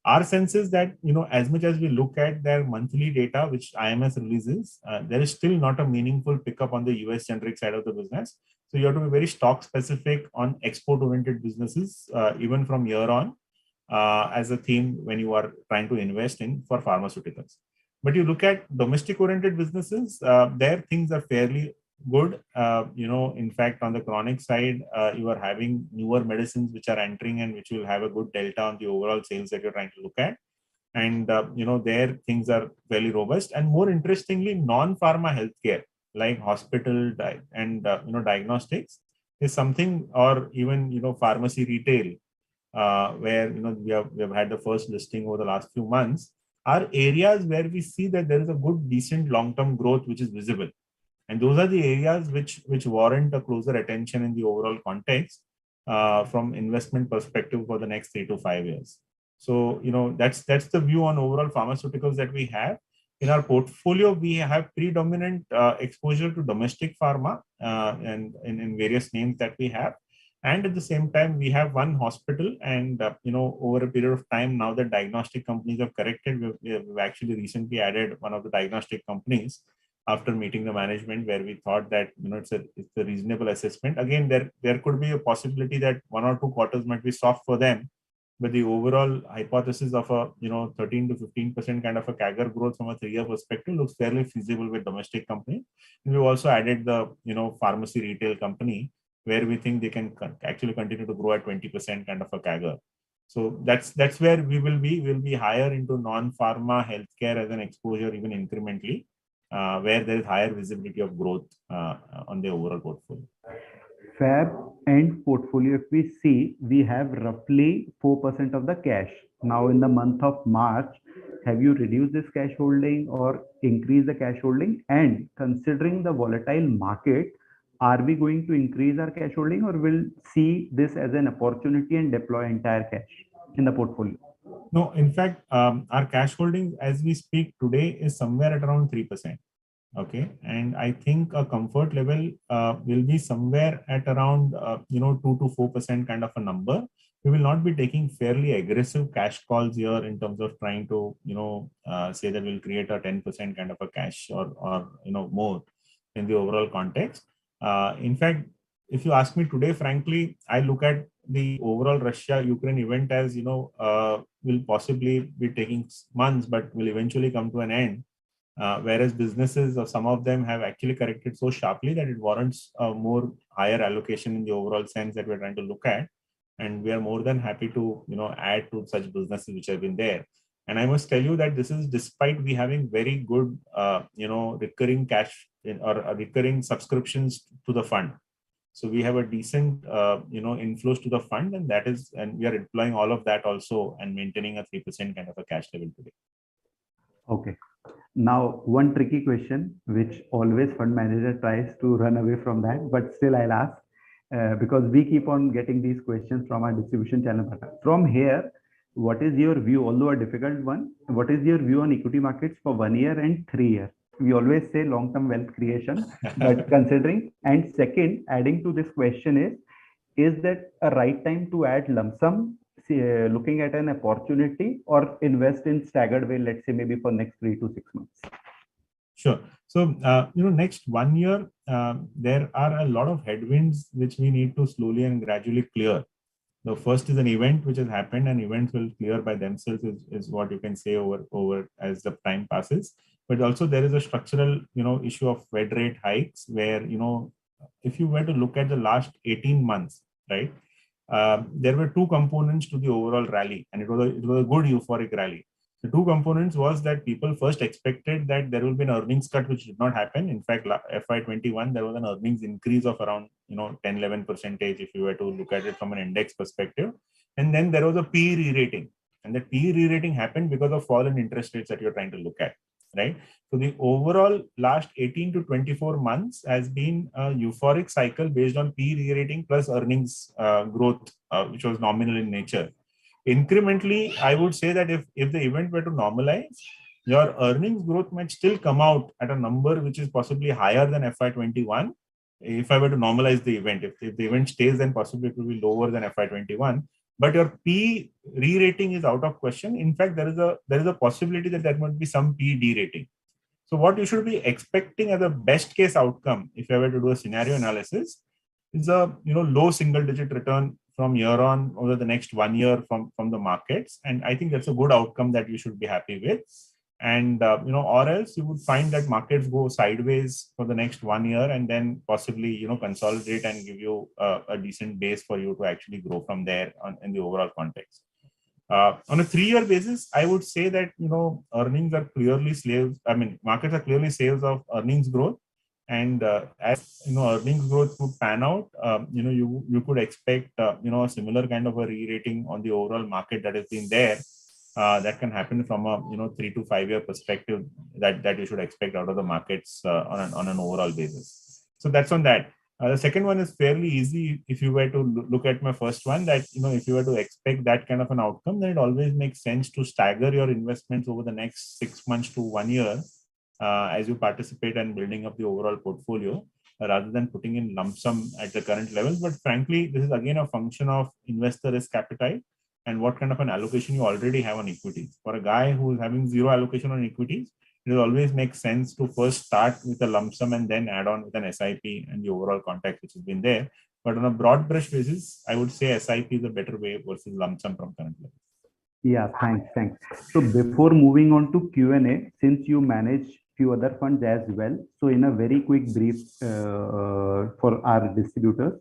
B: Our sense is that, as much as we look at their monthly data, which IMS releases, there is still not a meaningful pickup on the US generic side of the business. So you have to be very stock specific on export-oriented businesses, even from year on, as a theme when you are trying to invest in for pharmaceuticals. But you look at domestic-oriented businesses, there things are fairly good. In fact, on the chronic side, you are having newer medicines which are entering and which will have a good delta on the overall sales that you're trying to look at. And, there things are fairly robust. And more interestingly, non-pharma healthcare, like hospital and, diagnostics is something, or even, pharmacy retail, where, we have had the first listing over the last few months, are areas where we see that there is a good, decent long-term growth which is visible. And those are the areas which warrant a closer attention in the overall context from investment perspective for the next 3 to 5 years. So, that's the view on overall pharmaceuticals that we have. In our portfolio, we have predominant exposure to domestic pharma and in various names that we have. And at the same time, we have one hospital, and over a period of time, now that diagnostic companies have corrected, we've actually recently added one of the diagnostic companies after meeting the management, where we thought that it's a reasonable assessment. Again, there could be a possibility that 1 or 2 quarters might be soft for them, but the overall hypothesis of a 13 to 15% kind of a CAGR growth from a 3-year perspective looks fairly feasible with domestic company. And we've also added the pharmacy retail company, where we think they can actually continue to grow at 20% kind of a CAGR. So that's where we will be. We'll be higher into non-pharma healthcare as an exposure, even incrementally, where there is higher visibility of growth on the overall portfolio.
A: Fab and portfolio, if we see, we have roughly 4% of the cash. Now in the month of March, have you reduced this cash holding or increased the cash holding? And considering the volatile market, are we going to increase our cash holding, or will see this as an opportunity and deploy entire cash in the portfolio?
B: No, in fact, our cash holding as we speak today is somewhere at around 3%. Okay. And I think a comfort level will be somewhere at around, 2 to 4% kind of a number. We will not be taking fairly aggressive cash calls here in terms of trying to, say that we'll create a 10% kind of a cash or more in the overall context. In fact, if you ask me today, frankly, I look at the overall Russia-Ukraine event as, will possibly be taking months, but will eventually come to an end. Whereas businesses or some of them have actually corrected so sharply that it warrants a more higher allocation in the overall sense that we're trying to look at. And we are more than happy to, add to such businesses which have been there. And I must tell you that this is despite we having very good, recurring cash or recurring subscriptions to the fund. So we have a decent, inflows to the fund, and we are employing all of that also and maintaining a 3% kind of a cash level today.
A: Okay. Now, one tricky question, which always fund manager tries to run away from that, but still I'll ask, because we keep on getting these questions from our distribution channel partner. From here, what is your view, although a difficult one, what is your view on equity markets for 1 year and 3 years? We always say long-term wealth creation, but considering, and second, adding to this question is that a right time to add lump sum, looking at an opportunity, or invest in staggered way, let's say maybe for next 3 to 6 months?
B: Sure. So, next 1 year, there are a lot of headwinds which we need to slowly and gradually clear. The first is an event which has happened, and events will clear by themselves is what you can say over as the time passes. But also there is a structural, issue of Fed rate hikes where, if you were to look at the last 18 months, right, there were two components to the overall rally, and it was a good euphoric rally. The two components was that people first expected that there will be an earnings cut, which did not happen. In fact, FY21, there was an earnings increase of around 10-11% if you were to look at it from an index perspective. And then there was a PE re-rating. And that PE re-rating happened because of fall in interest rates that you're trying to look at, right? So the overall last 18 to 24 months has been a euphoric cycle based on PE re-rating plus earnings growth, which was nominal in nature. Incrementally, I would say that if the event were to normalize, your earnings growth might still come out at a number which is possibly higher than FY21. If I were to normalize the event, if the event stays, then possibly it will be lower than FY21. But your P re-rating is out of question. In fact, there is a possibility that there might be some P de-rating. So what you should be expecting as a best case outcome, if I were to do a scenario analysis, is a low single digit return from year on over the next 1 year from the markets. And I think that's a good outcome that you should be happy with. And, or else you would find that markets go sideways for the next 1 year and then possibly, consolidate and give you a decent base for you to actually grow from there in the overall context. On a 3-year basis, I would say that, earnings are clearly markets are clearly slaves of earnings growth. And as earnings growth would pan out, you could expect a similar kind of a re-rating on the overall market that has been there. That can happen from a 3 to 5 year perspective that you should expect out of the markets on an overall basis. So that's on that. The second one is fairly easy. If you were to look at my first one, that if you were to expect that kind of an outcome, then it always makes sense to stagger your investments over the next 6 months to 1 year. As you participate in building up the overall portfolio, rather than putting in lump sum at the current levels. But frankly, this is again a function of investor risk appetite and what kind of an allocation you already have on equities. For a guy who is having zero allocation on equities, it will always make sense to first start with a lump sum and then add on with an SIP and the overall context which has been there. But on a broad brush basis, I would say SIP is a better way versus lump sum from current levels.
A: Yeah, thanks. So before moving on to Q&A, since you manage few other funds as well, so in a very quick brief for our distributors,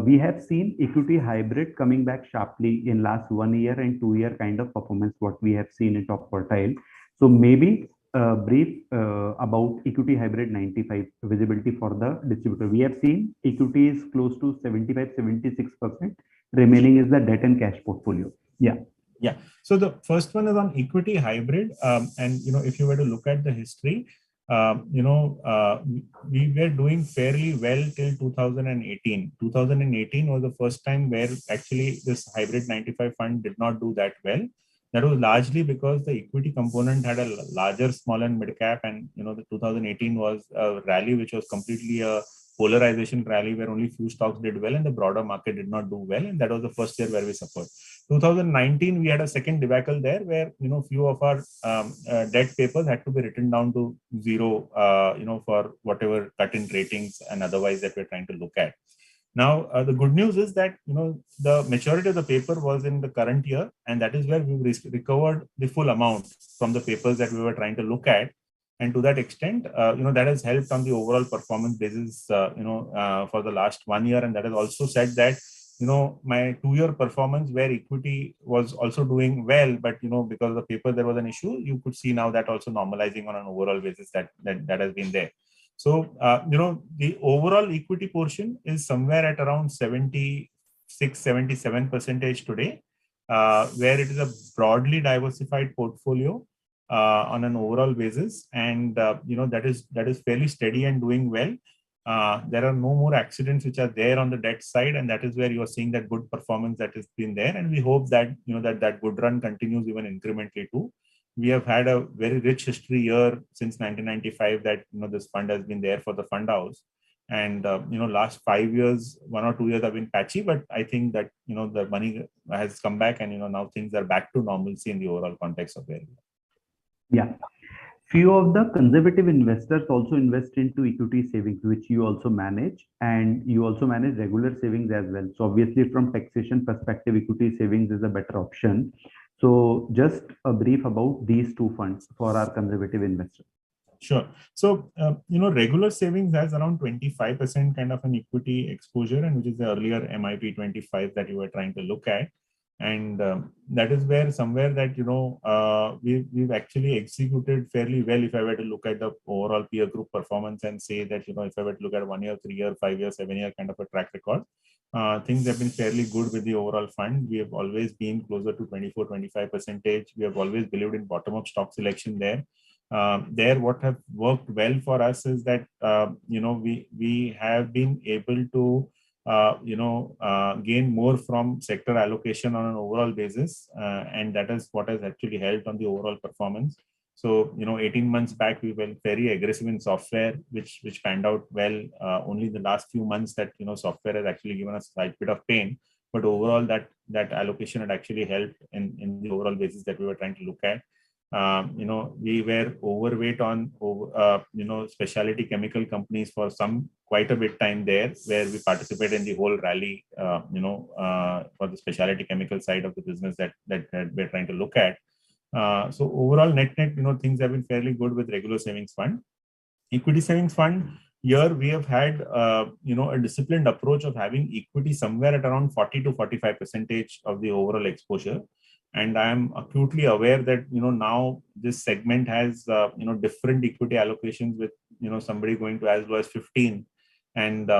A: we have seen equity hybrid coming back sharply in last 1 year and 2 year kind of performance, what we have seen in top quartile. So maybe brief about equity hybrid 95 visibility for the distributor. We have seen equity is close to 75-76%. Remaining is the debt and cash portfolio. Yeah.
B: So the first one is on equity hybrid, and if you were to look at the history, we were doing fairly well till 2018. 2018 was the first time where actually this hybrid 95 fund did not do that well. That was largely because the equity component had a larger small and mid cap, and the 2018 was a rally which was completely a polarization rally where only few stocks did well and the broader market did not do well, and that was the first year where we suffered. 2019 we had a second debacle there where few of our debt papers had to be written down to zero for whatever cut in ratings and otherwise that we're trying to look at. Now, the good news is that, the maturity of the paper was in the current year, and that is where we recovered the full amount from the papers that we were trying to look at. And to that extent, that has helped on the overall performance basis, for the last 1 year. And that has also said that, my 2-year performance where equity was also doing well, but, because of the paper, there was an issue. You could see now that also normalizing on an overall basis that has been there. So, the overall equity portion is somewhere at around 76-77% today, where it is a broadly diversified portfolio on an overall basis, and that is fairly steady and doing well. There are no more accidents which are there on the debt side, and that is where you are seeing that good performance that has been there. And we hope that that good run continues even incrementally too. We have had a very rich history year since 1995 that this fund has been there for the fund house. And last 5 years, 1 or 2 years have been patchy, but I think that the money has come back, and now things are back to normalcy in the overall context of where we are.
A: Yeah. Few of the conservative investors also invest into equity savings, which you also manage, and you also manage regular savings as well. So obviously, from taxation perspective, equity savings is a better option. So just a brief about these two funds for our conservative investors.
B: Sure. So, regular savings has around 25% kind of an equity exposure, and which is the earlier MIP 25 that you were trying to look at. And that is where somewhere that, we've actually executed fairly well. If I were to look at the overall peer group performance and say that, if I were to look at 1 year, 3 year, 5 year, 7 year kind of a track record, things have been fairly good with the overall fund. We have always been closer to 24-25%. We have always believed in bottom-up stock selection there. What have worked well for us is that, we have been able to gain more from sector allocation on an overall basis, and that is what has actually helped on the overall performance. So 18 months back we were very aggressive in software, which panned out well. Only the last few months that software has actually given us a slight bit of pain, but overall that allocation had actually helped in the overall basis that we were trying to look at. We were overweight on specialty chemical companies for quite a bit time there, where we participated in the whole rally, for the specialty chemical side of the business that we're trying to look at. So overall net, things have been fairly good with regular savings fund. Equity savings fund, here we have had, a disciplined approach of having equity somewhere at around 40-45% of the overall exposure. And I am acutely aware that, now this segment has, different equity allocations with, somebody going to as low as 15, and,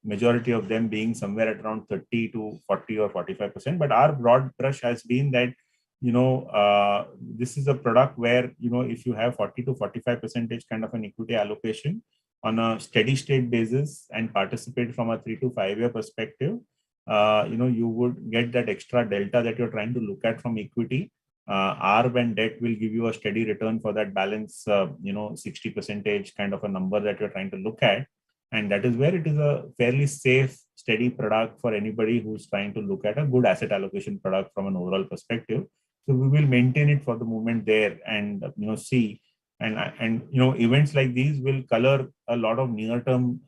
B: majority of them being somewhere at around 30-40 or 45%. But our broad brush has been that, this is a product where, if you have 40-45% kind of an equity allocation on a steady state basis and participate from a 3 to 5 year perspective, you would get that extra delta that you're trying to look at from equity. ARB and debt will give you a steady return for that balance, 60% kind of a number that you're trying to look at. And that is where it is a fairly safe, steady product for anybody who's trying to look at a good asset allocation product from an overall perspective. So we will maintain it for the moment there, and, see. And events like these will color a lot of near-term,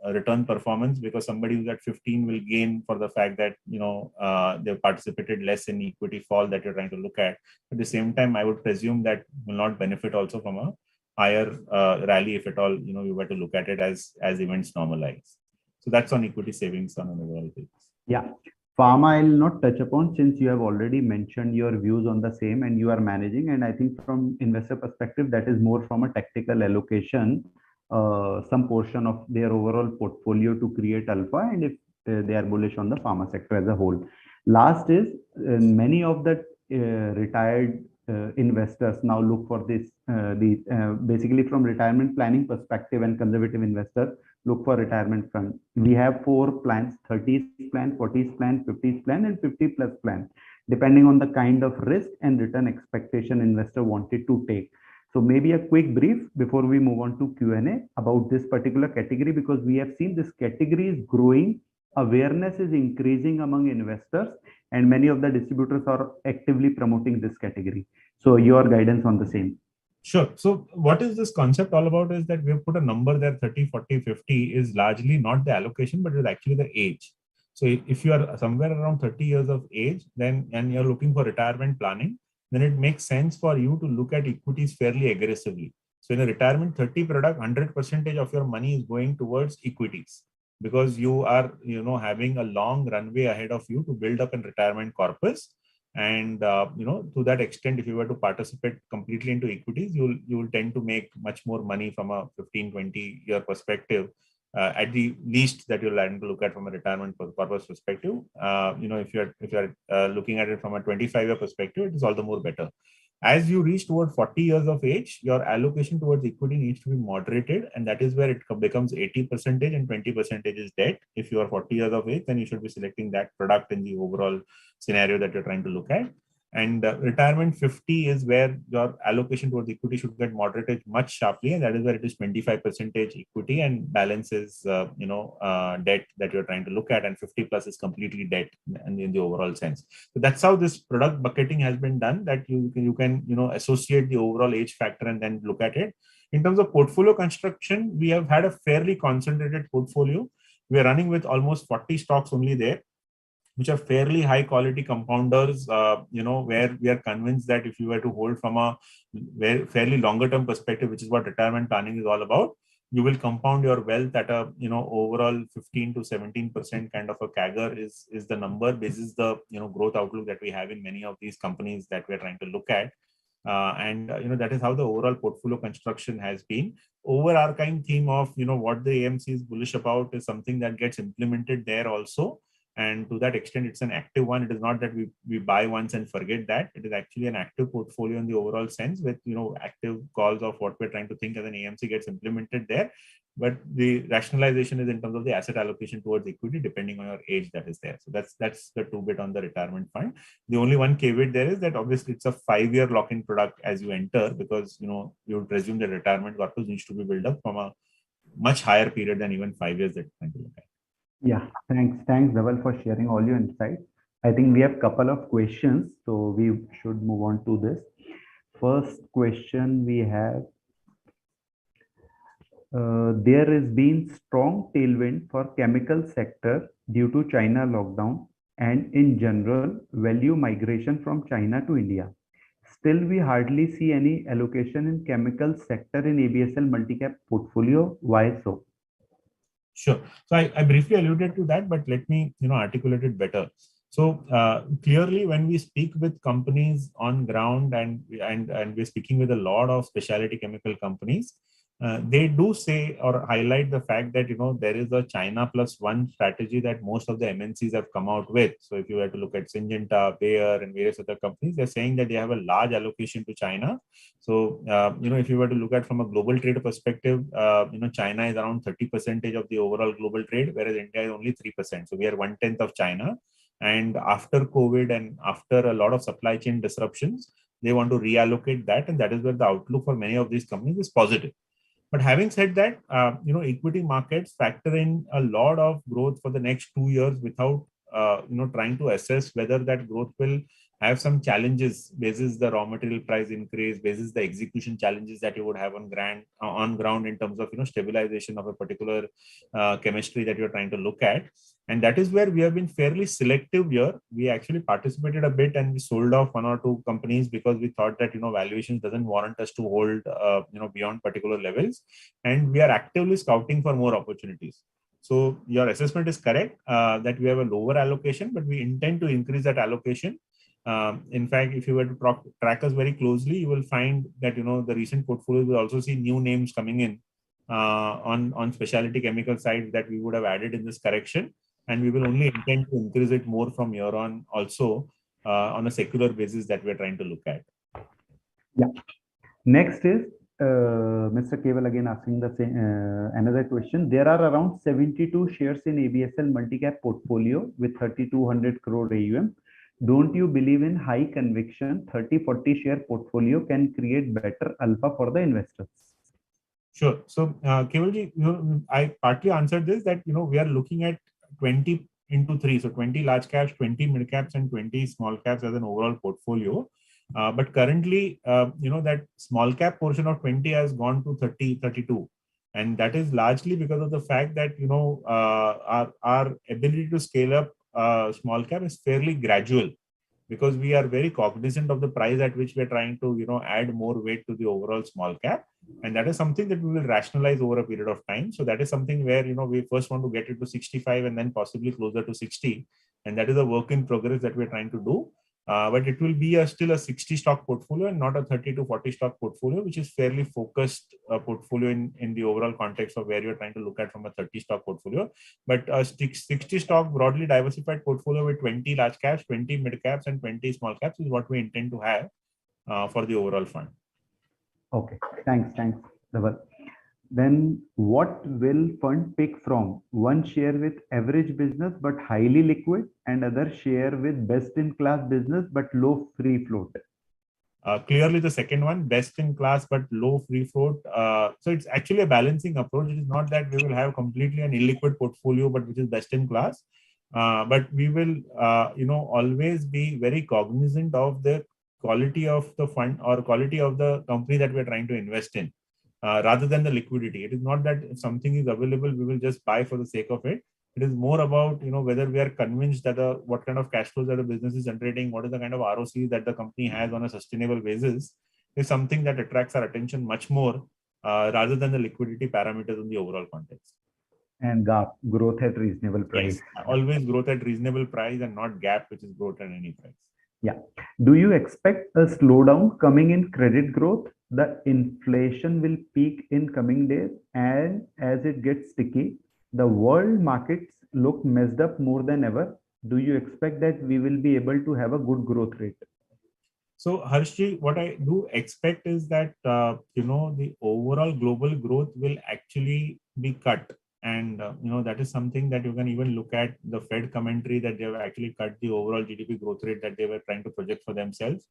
B: return performance, because somebody who's at 15 will gain for the fact that, they've participated less in equity fall that you're trying to look at. At the same time, I would presume that will not benefit also from a higher rally, if at all, you were to look at it as events normalize. So that's on equity savings on an overall basis.
A: Yeah. Pharma, I'll not touch upon, since you have already mentioned your views on the same and you are managing. And I think from investor perspective, that is more from a tactical allocation, some portion of their overall portfolio to create alpha, and if they are bullish on the pharma sector as a whole. Last is, many of the retired investors now look for this, basically from retirement planning perspective, and conservative investors look for retirement fund. We have 4 plans: 30s plan, 40s plan, 50s plan, and 50+ plan, depending on the kind of risk and return expectation investor wanted to take. So maybe a quick brief before we move on to Q&A about this particular category, because we have seen this category is growing, awareness is increasing among investors, and many of the distributors are actively promoting this category. So your guidance on the same.
B: Sure. So what is this concept all about is that we have put a number there, 30, 40, 50 is largely not the allocation, but it is actually the age. So if you are somewhere around 30 years of age, then, and you're looking for retirement planning, then it makes sense for you to look at equities fairly aggressively. So in a retirement 30 product, 100% of your money is going towards equities, because you are, having a long runway ahead of you to build up a retirement corpus. And to that extent, if you were to participate completely into equities, you'll tend to make much more money from a 15-20 year perspective, at the least, that you'll land to look at from a retirement purpose perspective. If you're looking at it from a 25-year perspective, it is all the more better. As you reach toward 40 years of age, your allocation towards equity needs to be moderated, and that is where it becomes 80% and 20% is debt. If you are 40 years of age, then you should be selecting that product in the overall scenario that you're trying to look at. And retirement 50 is where your allocation towards equity should get moderated much sharply, and that is where it is 25% equity and balance is debt that you're trying to look at, and 50 plus is completely debt in the overall sense. So that's how this product bucketing has been done, that you can associate the overall age factor and then look at it. In terms of portfolio construction, we have had a fairly concentrated portfolio. We are running with almost 40 stocks only there, which are fairly high quality compounders, where we are convinced that if you were to hold from a fairly longer term perspective, which is what retirement planning is all about, you will compound your wealth at a, overall 15 to 17% kind of a CAGR is the number. This is the, growth outlook that we have in many of these companies that we're trying to look at. That is how the overall portfolio construction has been. Overarching theme of, what the AMC is bullish about is something that gets implemented there also. And to that extent, it's an active one. It is not that we buy once and forget that. It is actually an active portfolio in the overall sense, with active calls of what we're trying to think as an AMC gets implemented there. But the rationalization is in terms of the asset allocation towards equity, depending on your age that is there. So that's the 2-bit on the retirement fund. The only one caveat there is that obviously it's a 5-year lock-in product as you enter, because you would presume that retirement corpus needs to be built up from a much higher period than even 5 years that you're trying to look at.
A: Yeah, thanks, Dhaval, for sharing all your insights. I think we have a couple of questions, so we should move on to this. First question we have, there has been strong tailwind for chemical sector due to China lockdown and in general value migration from China to India. Still, we hardly see any allocation in chemical sector in ABSL multi-cap portfolio. Why so?
B: Sure. So I briefly alluded to that, but let me articulate it better. So clearly, when we speak with companies on ground and we're speaking with a lot of specialty chemical companies, they do say or highlight the fact that there is a China plus one strategy that most of the MNCs have come out with. So if you were to look at Syngenta, Bayer, and various other companies, they're saying that they have a large allocation to China. So if you were to look at from a global trade perspective, China is around 30% of the overall global trade, whereas India is only 3%. So we are 1/10 of China. And after COVID and after a lot of supply chain disruptions, they want to reallocate that, and that is where the outlook for many of these companies is positive. But having said that, equity markets factor in a lot of growth for the next 2 years without, trying to assess whether that growth will have some challenges basis the raw material price increase, basis the execution challenges that you would have on ground in terms of, stabilization of a particular chemistry that you're trying to look at. And that is where we have been fairly selective here. We actually participated a bit and we sold off 1 or 2 companies because we thought that, valuations doesn't warrant us to hold, beyond particular levels. And we are actively scouting for more opportunities. So your assessment is correct, that we have a lower allocation, but we intend to increase that allocation. In fact, if you were to track us very closely, you will find that, the recent portfolios will also see new names coming in on specialty chemical side that we would have added in this correction. And we will only intend to increase it more from here on also on a secular basis that we're trying to look at.
A: Yeah. Next is Mr. Keval again asking the same, another question. There are around 72 shares in ABSL multi-cap portfolio with 3,200 crore AUM. Don't you believe in high conviction 30-40 share portfolio can create better alpha for the investors? Sure.
B: So Kevalji, I partly answered this that, we are looking at 20 into 3. So 20 large caps, 20 mid caps, and 20 small caps as an overall portfolio. But currently, that small cap portion of 20 has gone to 32. And that is largely because of the fact that, our ability to scale up small cap is fairly gradual. because we are very cognizant of the price at which we are trying to, add more weight to the overall small cap. And that is something that we will rationalize over a period of time. So that is something where, we first want to get it to 65 and then possibly closer to 60. And that is a work in progress that we're trying to do. But it will be still a 60 stock portfolio and not a 30 to 40 stock portfolio, which is fairly focused portfolio in the overall context of where you're trying to look at from a 30 stock portfolio. But a 60 stock broadly diversified portfolio with 20 large caps, 20 mid caps, and 20 small caps is what we intend to have for the overall fund.
A: Okay, thanks, Dhaval. Then what will fund pick from? One share with average business but highly liquid, and other share with best in class business but low free float.
B: Clearly the second one, best in class but low free float. So it's actually a balancing approach. It is not that we will have completely an illiquid portfolio but which is best in class. But we will always be very cognizant of the quality of the fund or quality of the company that we're trying to invest in, rather than the liquidity. It is not that if something is available we will just buy for the sake of it. It is more about, whether we are convinced that what kind of cash flows that the business is generating, what is the kind of ROC that the company has on a sustainable basis, is something that attracts our attention much more, rather than the liquidity parameters in the overall context.
A: And gap, growth at reasonable price.
B: Yes, always growth at reasonable price and not gap, which is growth at any price.
A: Yeah. Do you expect a slowdown coming in credit growth? The inflation will peak in coming days, and as it gets sticky, the world markets look messed up more than ever. Do you expect that we will be able to have a good growth rate?
B: So Harshji, what I do expect is that, the overall global growth will actually be cut. And, that is something that you can even look at the Fed commentary that they have actually cut the overall GDP growth rate that they were trying to project for themselves.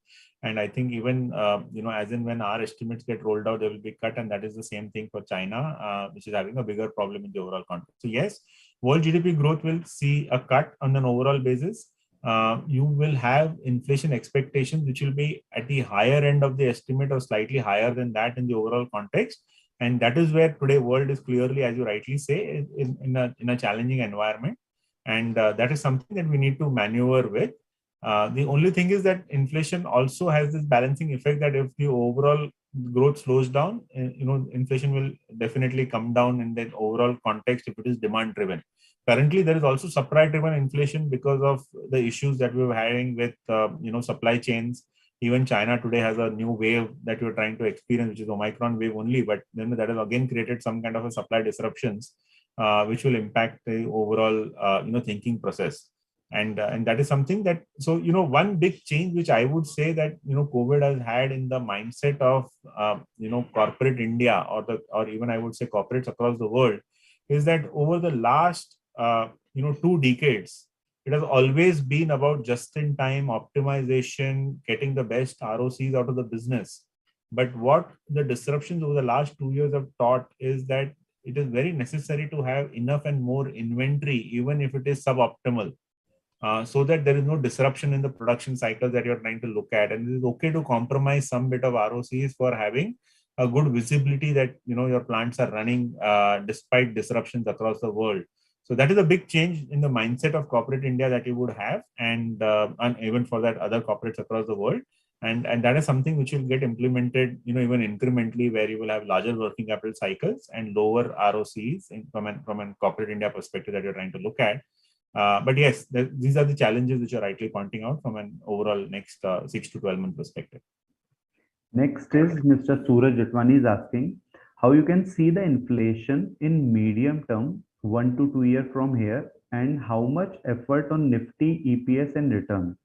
B: And I think even, as in when our estimates get rolled out, they will be cut. And that is the same thing for China, which is having a bigger problem in the overall context. So yes, world GDP growth will see a cut on an overall basis. You will have inflation expectations, which will be at the higher end of the estimate or slightly higher than that in the overall context. And that is where today world is clearly, as you rightly say, in a challenging environment. And that is something that we need to maneuver with. The only thing is that inflation also has this balancing effect that if the overall growth slows down, inflation will definitely come down in that overall context if it is demand driven. Currently, there is also supply driven inflation because of the issues that we were having with, supply chains. Even China today has a new wave that we're trying to experience, which is Omicron wave only, but then that has again created some kind of a supply disruptions, which will impact the overall, thinking process. And that is something that, so, one big change, which I would say that, COVID has had in the mindset of, corporate India or even I would say corporates across the world, is that over the last, 2 decades, it has always been about just-in-time optimization, getting the best ROCs out of the business. But what the disruptions over the last 2 years have taught is that it is very necessary to have enough and more inventory, even if it is suboptimal, so that there is no disruption in the production cycle that you're trying to look at. And it is okay to compromise some bit of ROCs for having a good visibility that, your plants are running despite disruptions across the world. So that is a big change in the mindset of corporate India that you would have, and even for that other corporates across the world. And that is something which will get implemented, even incrementally, where you will have larger working capital cycles and lower ROCs from an corporate India perspective that you're trying to look at. But yes, these are the challenges which are rightly pointing out from an overall next 6 to 12 month perspective.
A: Next is Mr. Suraj Jatwani is asking how you can see the inflation in medium term, 1 to 2 years from here, and how much effort on Nifty, EPS, and return.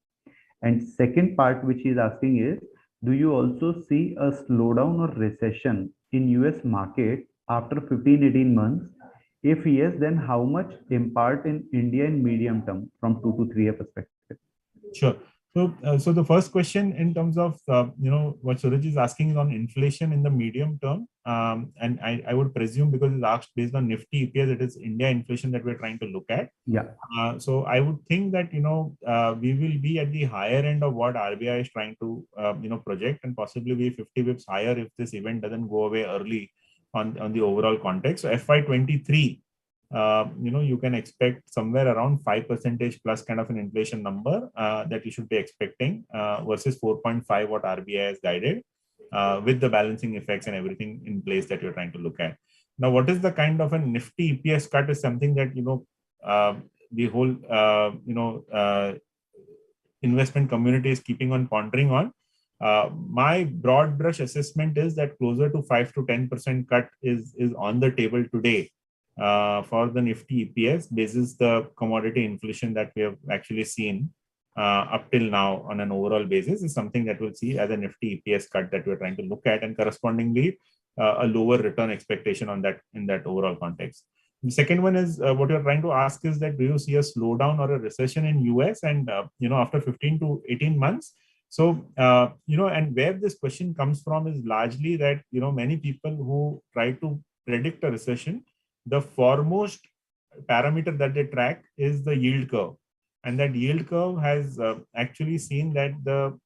A: And second part, which he's asking is, do you also see a slowdown or recession in US market after 15-18 months? If yes, then how much impact in India in medium term from 2 to 3 year perspective?
B: Sure. So the first question in terms of, what Suraj is asking is on inflation in the medium term. And I would presume, because it's asked based on Nifty EPS, it is India inflation that we're trying to look at.
A: Yeah.
B: So I would think that, we will be at the higher end of what RBI is trying to, project, and possibly be 50 bips higher if this event doesn't go away early on the overall context. So FY23, you can expect somewhere around 5% plus kind of an inflation number that you should be expecting versus 4.5 what RBI has guided with the balancing effects and everything in place that you're trying to look at. Now, what is the kind of a nifty EPS cut is something that, the whole, investment community is keeping on pondering on. My broad brush assessment is that closer to 5 to 10% cut is on the table today for the nifty EPS basis the commodity inflation that we have actually seen up till now on an overall basis is something that we'll see as a nifty EPS cut that we're trying to look at, and correspondingly a lower return expectation on that in that overall context. The second one is what you're trying to ask is that do you see a slowdown or a recession in US and after 15 to 18 months? So and where this question comes from is largely that many people who try to predict a recession, the foremost parameter that they track is the yield curve, and that yield curve has actually seen that the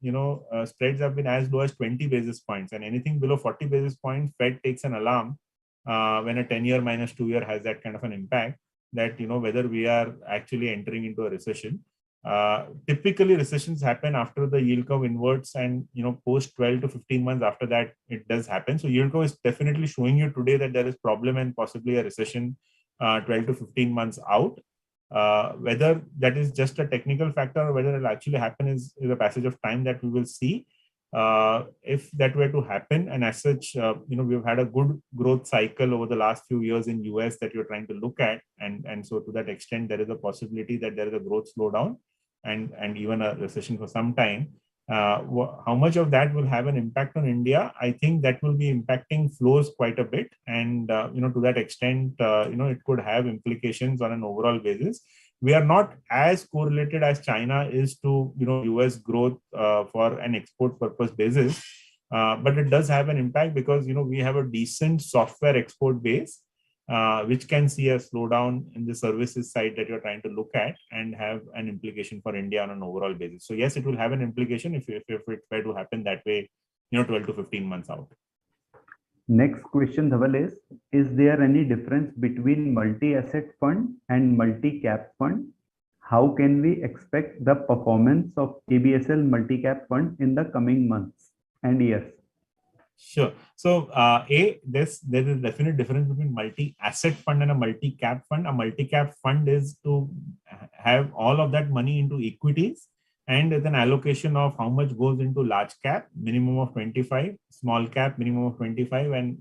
B: spreads have been as low as 20 basis points, and anything below 40 basis points, Fed takes an alarm when a 10-year minus 2-year has that kind of an impact that whether we are actually entering into a recession. Typically recessions happen after the yield curve inverts, and post 12 to 15 months after that it does happen. So yield curve is definitely showing you today that there is problem and possibly a recession 12 to 15 months out. Whether that is just a technical factor or whether it will actually happen is a passage of time that we will see. If that were to happen, and as such, we've had a good growth cycle over the last few years in US that you're trying to look at, and so to that extent, there is a possibility that there is a growth slowdown and even a recession for some time. How much of that will have an impact on India? I think that will be impacting flows quite a bit, and to that extent, it could have implications on an overall basis. We are not as correlated as China is to US growth for an export purpose basis, but it does have an impact because we have a decent software export base, which can see a slowdown in the services side that you're trying to look at and have an implication for India on an overall basis. So yes, it will have an implication if it were to happen that way, 12 to 15 months out.
A: Next question, Dhaval, is there any difference between multi-asset fund and multi-cap fund? How can we expect the performance of ABSL multi-cap fund in the coming months and years?
B: Sure. So, there is a definite difference between multi-asset fund and a multi-cap fund. A multi-cap fund is to have all of that money into equities, and with an allocation of how much goes into large cap, minimum of 25, small cap, minimum of 25, and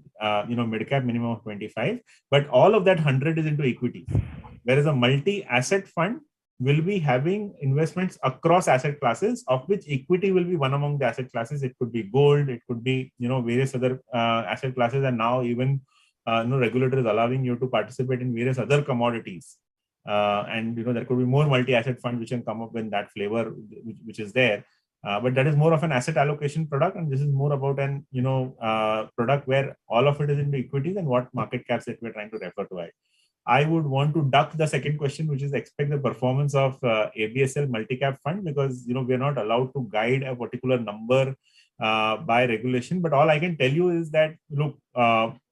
B: mid cap, minimum of 25. But all of that 100 is into equities. Whereas a multi-asset fund will be having investments across asset classes, of which equity will be one among the asset classes. It could be gold, it could be various other asset classes, and now even regulator is allowing you to participate in various other commodities. And there could be more multi-asset funds which can come up in that flavor which is there, but that is more of an asset allocation product, and this is more about an product where all of it is into equities and what market caps that we're trying to refer to. I would want to duck the second question, which is expect the performance of ABSL multi-cap fund, because we're not allowed to guide a particular number by regulation. But all I can tell you is that look,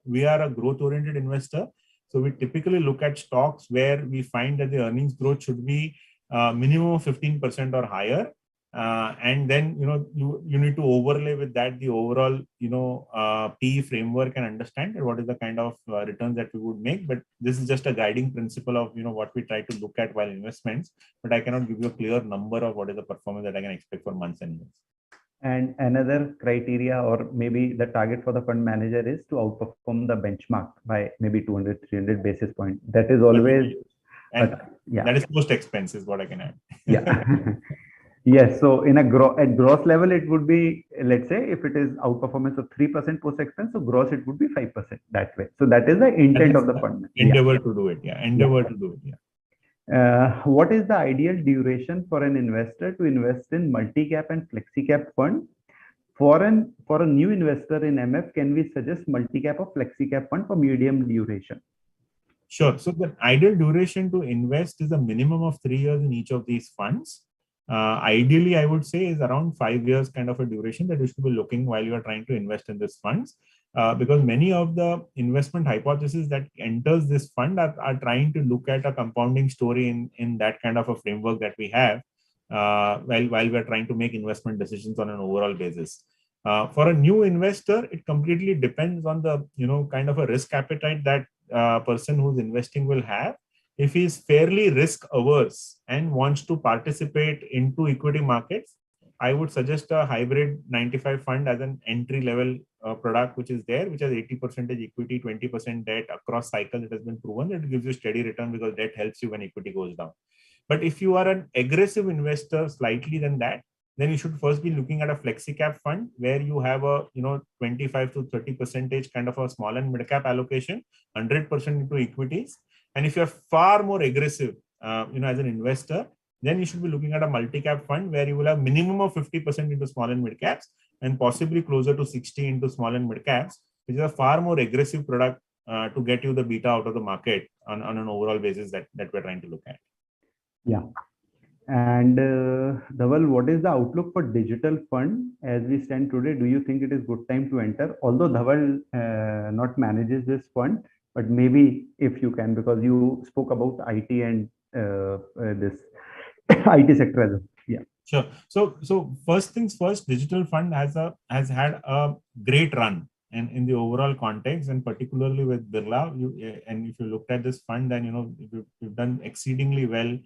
B: we are a growth-oriented investor. So we typically look at stocks where we find that the earnings growth should be minimum of 15% or higher. And then, you need to overlay with that the overall, PE framework and understand what is the kind of returns that we would make. But this is just a guiding principle of, what we try to look at while investments. But I cannot give you a clear number of what is the performance that I can expect for months and years.
A: And another criteria, or maybe the target for the fund manager, is to outperform the benchmark by maybe 200, 300 basis points. That is always,
B: that is post expense is what I can add.
A: Yeah. Yes. So in at gross level, it would be, let's say, if it is outperformance of 3% post expense, so gross it would be 5% that way. So that is the intent of the fund.
B: Endeavor to do it. Yeah. Endeavor to do it. Yeah.
A: What is the ideal duration for an investor to invest in multi-cap and flexi-cap fund? For a new investor in MF, can we suggest multi-cap or flexi-cap fund for medium duration?
B: Sure. So the ideal duration to invest is a minimum of 3 years in each of these funds. Ideally, I would say is around 5 years kind of a duration that you should be looking while you are trying to invest in these funds. because many of the investment hypotheses that enters this fund are trying to look at a compounding story in that kind of a framework that we have while we're trying to make investment decisions on an overall basis. For a new investor, it completely depends on the kind of a risk appetite that person who's investing will have. If he's fairly risk averse and wants to participate into equity markets, I would suggest a hybrid 95 fund as an entry level product, which is there, which has 80% equity, 20% debt across cycles. It has been proven that it gives you steady return because debt helps you when equity goes down. But if you are an aggressive investor, slightly than that, then you should first be looking at a flexi cap fund where you have a 25 to 30% kind of a small and mid cap allocation, 100% into equities. And if you're far more aggressive, as an investor, then you should be looking at a multi-cap fund where you will have minimum of 50% into small and mid caps and possibly closer to 60 into small and mid caps, which is a far more aggressive product to get you the beta out of the market on an overall basis that we're trying to look at.
A: Yeah. And Dhaval, what is the outlook for digital fund as we stand today? Do you think it is good time to enter? Although Dhaval not manages this fund, but maybe if you can, because you spoke about IT and this IT sector as well. Yeah.
B: Sure. So first things first, digital fund has had a great run, and in the overall context, and particularly with Birla, and if you looked at this fund, then we've done exceedingly well.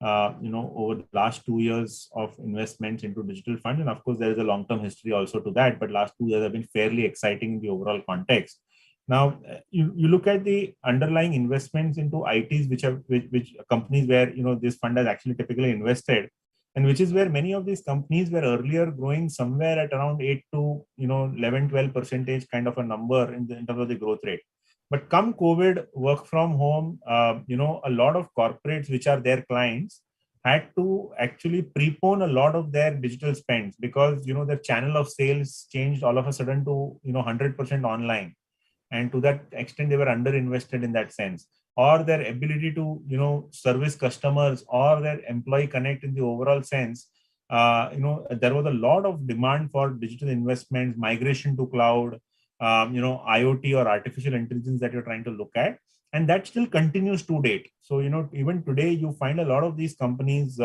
B: Over the last 2 years of investments into digital funds, and of course there is a long-term history also to that. But last 2 years have been fairly exciting in the overall context. Now, you look at the underlying investments into ITs, which companies where this fund has actually typically invested, and which is where many of these companies were earlier growing somewhere at around 8 to 11-12% kind of a number in terms of the growth rate. But come COVID, work from home, a lot of corporates which are their clients had to actually prepone a lot of their digital spends because their channel of sales changed all of a sudden to 100% online, and to that extent they were underinvested in that sense, or their ability to service customers or their employee connect in the overall sense. There was a lot of demand for digital investments, migration to cloud, IoT or artificial intelligence that you're trying to look at, and that still continues to date. So even today you find a lot of these companies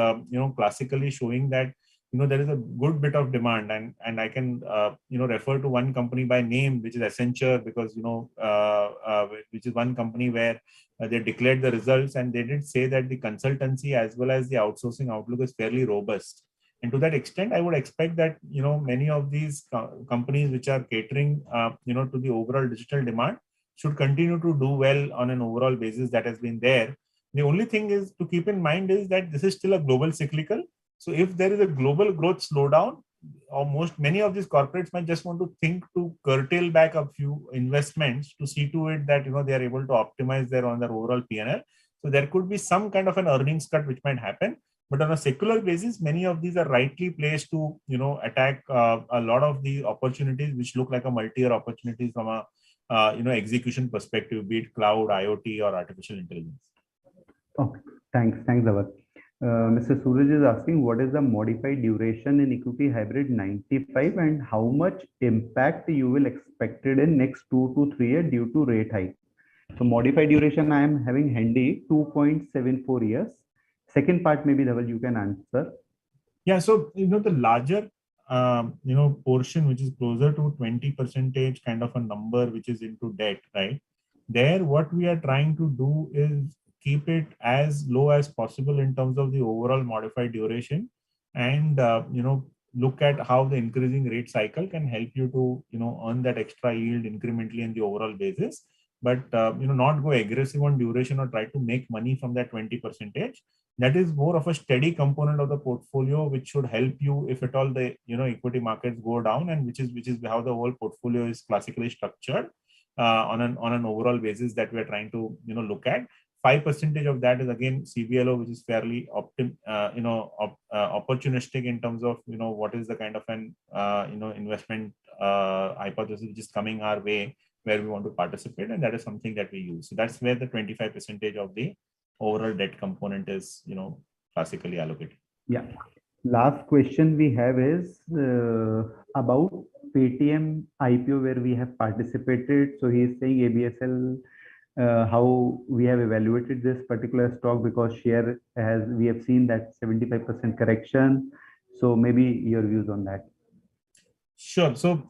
B: classically showing that there is a good bit of demand, and I can refer to one company by name, which is Accenture, because which is one company where they declared the results, and they did say that the consultancy as well as the outsourcing outlook is fairly robust. And to that extent, I would expect that many of these companies which are catering to the overall digital demand should continue to do well on an overall basis that has been there. The only thing is to keep in mind is that this is still a global cyclical. So if there is a global growth slowdown, many of these corporates might just want to think to curtail back a few investments to see to it that they are able to optimize their overall P&L. So there could be some kind of an earnings cut which might happen. But on a secular basis, many of these are rightly placed to, attack a lot of the opportunities which look like a multi-year opportunities from a, execution perspective, be it cloud, IoT, or artificial intelligence.
A: Okay, thanks, Dhaval. Mr. Suraj is asking, what is the modified duration in equity hybrid 95, and how much impact you will expected in next 2 to 3 years due to rate hike? So modified duration I am having handy 2.74 years. Second part, maybe Dhaval, you can answer.
B: Yeah, so the larger portion which is closer to 20% kind of a number which is into debt, right? There, what we are trying to do is keep it as low as possible in terms of the overall modified duration, and look at how the increasing rate cycle can help you to earn that extra yield incrementally in the overall basis. But not go aggressive on duration or try to make money from that 20%. That is more of a steady component of the portfolio, which should help you if at all the equity markets go down, and which is how the whole portfolio is classically structured on an overall basis that we are trying to look at. 5% of that is again CBLO, which is fairly opportunistic in terms of what is the kind of an investment hypothesis which is coming our way where we want to participate, and that is something that we use. So that's where the 25% of the overall debt component is classically allocated.
A: Yeah. Last question we have is about Paytm IPO where we have participated. So he is saying ABSL, how we have evaluated this particular stock because share has, we have seen that 75% correction. So maybe your views on that.
B: Sure. So,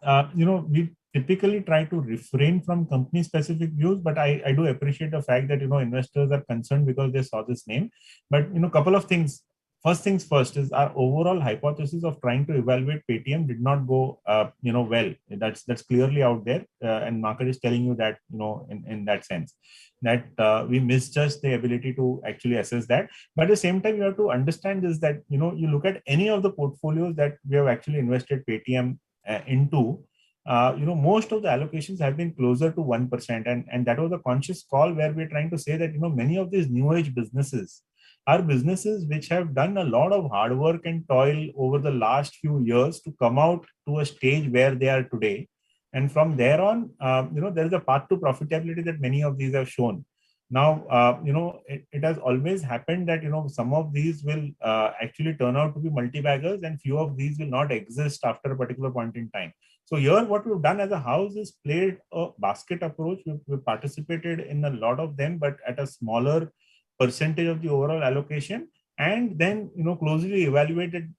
B: we typically try to refrain from company specific views, but I do appreciate the fact that, investors are concerned because they saw this name. But, couple of things. First things first is our overall hypothesis of trying to evaluate Paytm did not go, well. That's clearly out there. And market is telling you that, in that sense, that we misjudged the ability to actually assess that. But at the same time, you have to understand is that, you look at any of the portfolios that we have actually invested Paytm into, most of the allocations have been closer to 1%. And that was a conscious call where we're trying to say that, many of these new age businesses are businesses which have done a lot of hard work and toil over the last few years to come out to a stage where they are today. And from there on, there is a path to profitability that many of these have shown. Now, it has always happened that, some of these will actually turn out to be multi-baggers and few of these will not exist after a particular point in time. So here, what we've done as a house is played a basket approach. We've participated in a lot of them, but at a smaller percentage of the overall allocation. And then, closely evaluated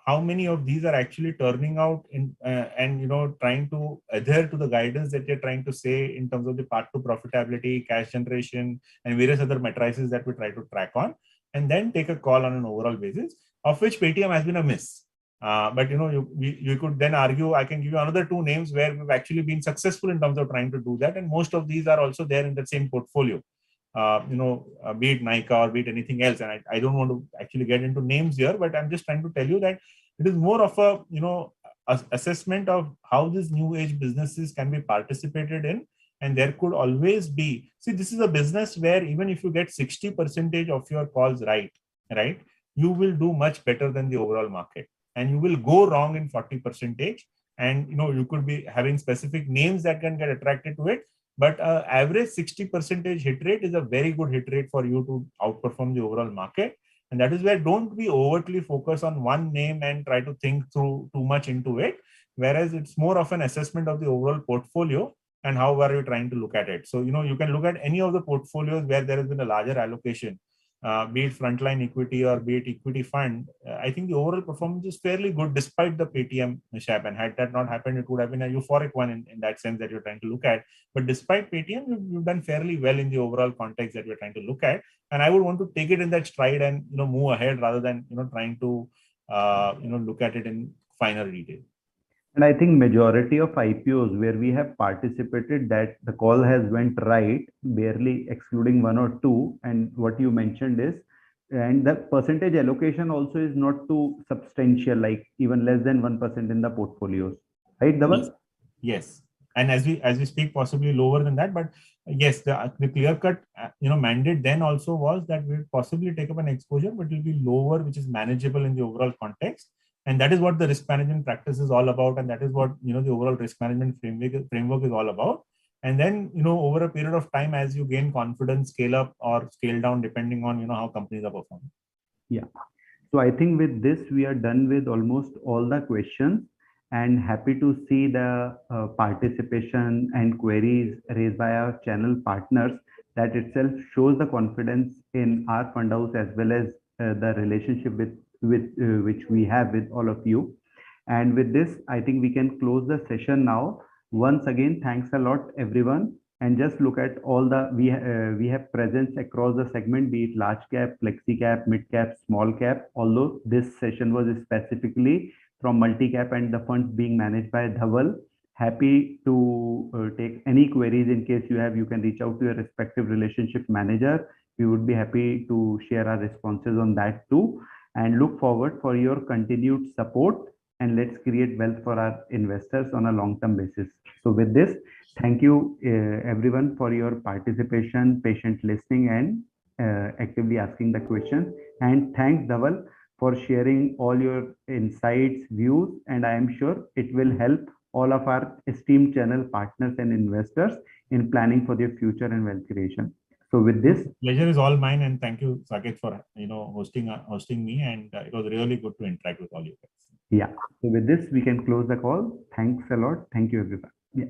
B: how many of these are actually turning out in and trying to adhere to the guidance that you're trying to say in terms of the path to profitability, cash generation, and various other matrices that we try to track on, and then take a call on an overall basis, of which Paytm has been a miss. But you could then argue, I can give you another two names where we've actually been successful in terms of trying to do that, and most of these are also there in the same portfolio. Be it Nika or be it anything else. And I don't want to actually get into names here, but I'm just trying to tell you that it is more of a, assessment of how these new age businesses can be participated in. And there could always be, see, this is a business where even if you get 60% of your calls right, you will do much better than the overall market. And you will go wrong in 40%. And, you could be having specific names that can get attracted to it. But average 60% hit rate is a very good hit rate for you to outperform the overall market. And that is where don't be overtly focused on one name and try to think through too much into it. Whereas it's more of an assessment of the overall portfolio and how are you trying to look at it. So, you can look at any of the portfolios where there has been a larger allocation, be it frontline equity or be it equity fund. I think the overall performance is fairly good despite the Paytm mishap. And had that not happened, it would have been a euphoric one in that sense that you're trying to look at. But despite Paytm, you've done fairly well in the overall context that we're trying to look at. And I would want to take it in that stride and move ahead rather than trying to look at it in finer detail.
A: And I think majority of IPOs where we have participated, that the call has went right, barely excluding one or two. And what you mentioned is, and the percentage allocation also is not too substantial, like even less than 1% in the portfolios, right, Dhaval?
B: Yes. And as we speak, possibly lower than that, but yes, the clear cut mandate then also was that we possibly take up an exposure, but it will be lower, which is manageable in the overall context. And that is what the risk management practice is all about. And that is what, the overall risk management framework is all about. And then, over a period of time, as you gain confidence, scale up or scale down, depending on, how companies are performing.
A: Yeah. So I think with this, we are done with almost all the questions, and happy to see the participation and queries raised by our channel partners. That itself shows the confidence in our fund house as well as the relationship with which we have with all of you. And with this, I think we can close the session now. Once again, thanks a lot, everyone. And just look at all the, we have presence across the segment, be it large cap, flexi cap, mid cap, small cap. Although this session was specifically from multi cap and the funds being managed by Dhaval. Happy to take any queries in case you have. You can reach out to your respective relationship manager. We would be happy to share our responses on that too. And look forward for your continued support. And let's create wealth for our investors on a long-term basis. So with this, thank you everyone for your participation, patient listening, and actively asking the questions. And thanks, Dhaval, for sharing all your insights, views, and I am sure it will help all of our esteemed channel partners and investors in planning for their future and wealth creation. So with this,
B: pleasure is all mine, and thank you, Saket, for hosting me, and it was really good to interact with all you guys.
A: yeah. So with this, we can close the call. Thanks a lot. Thank you, everyone. Yeah.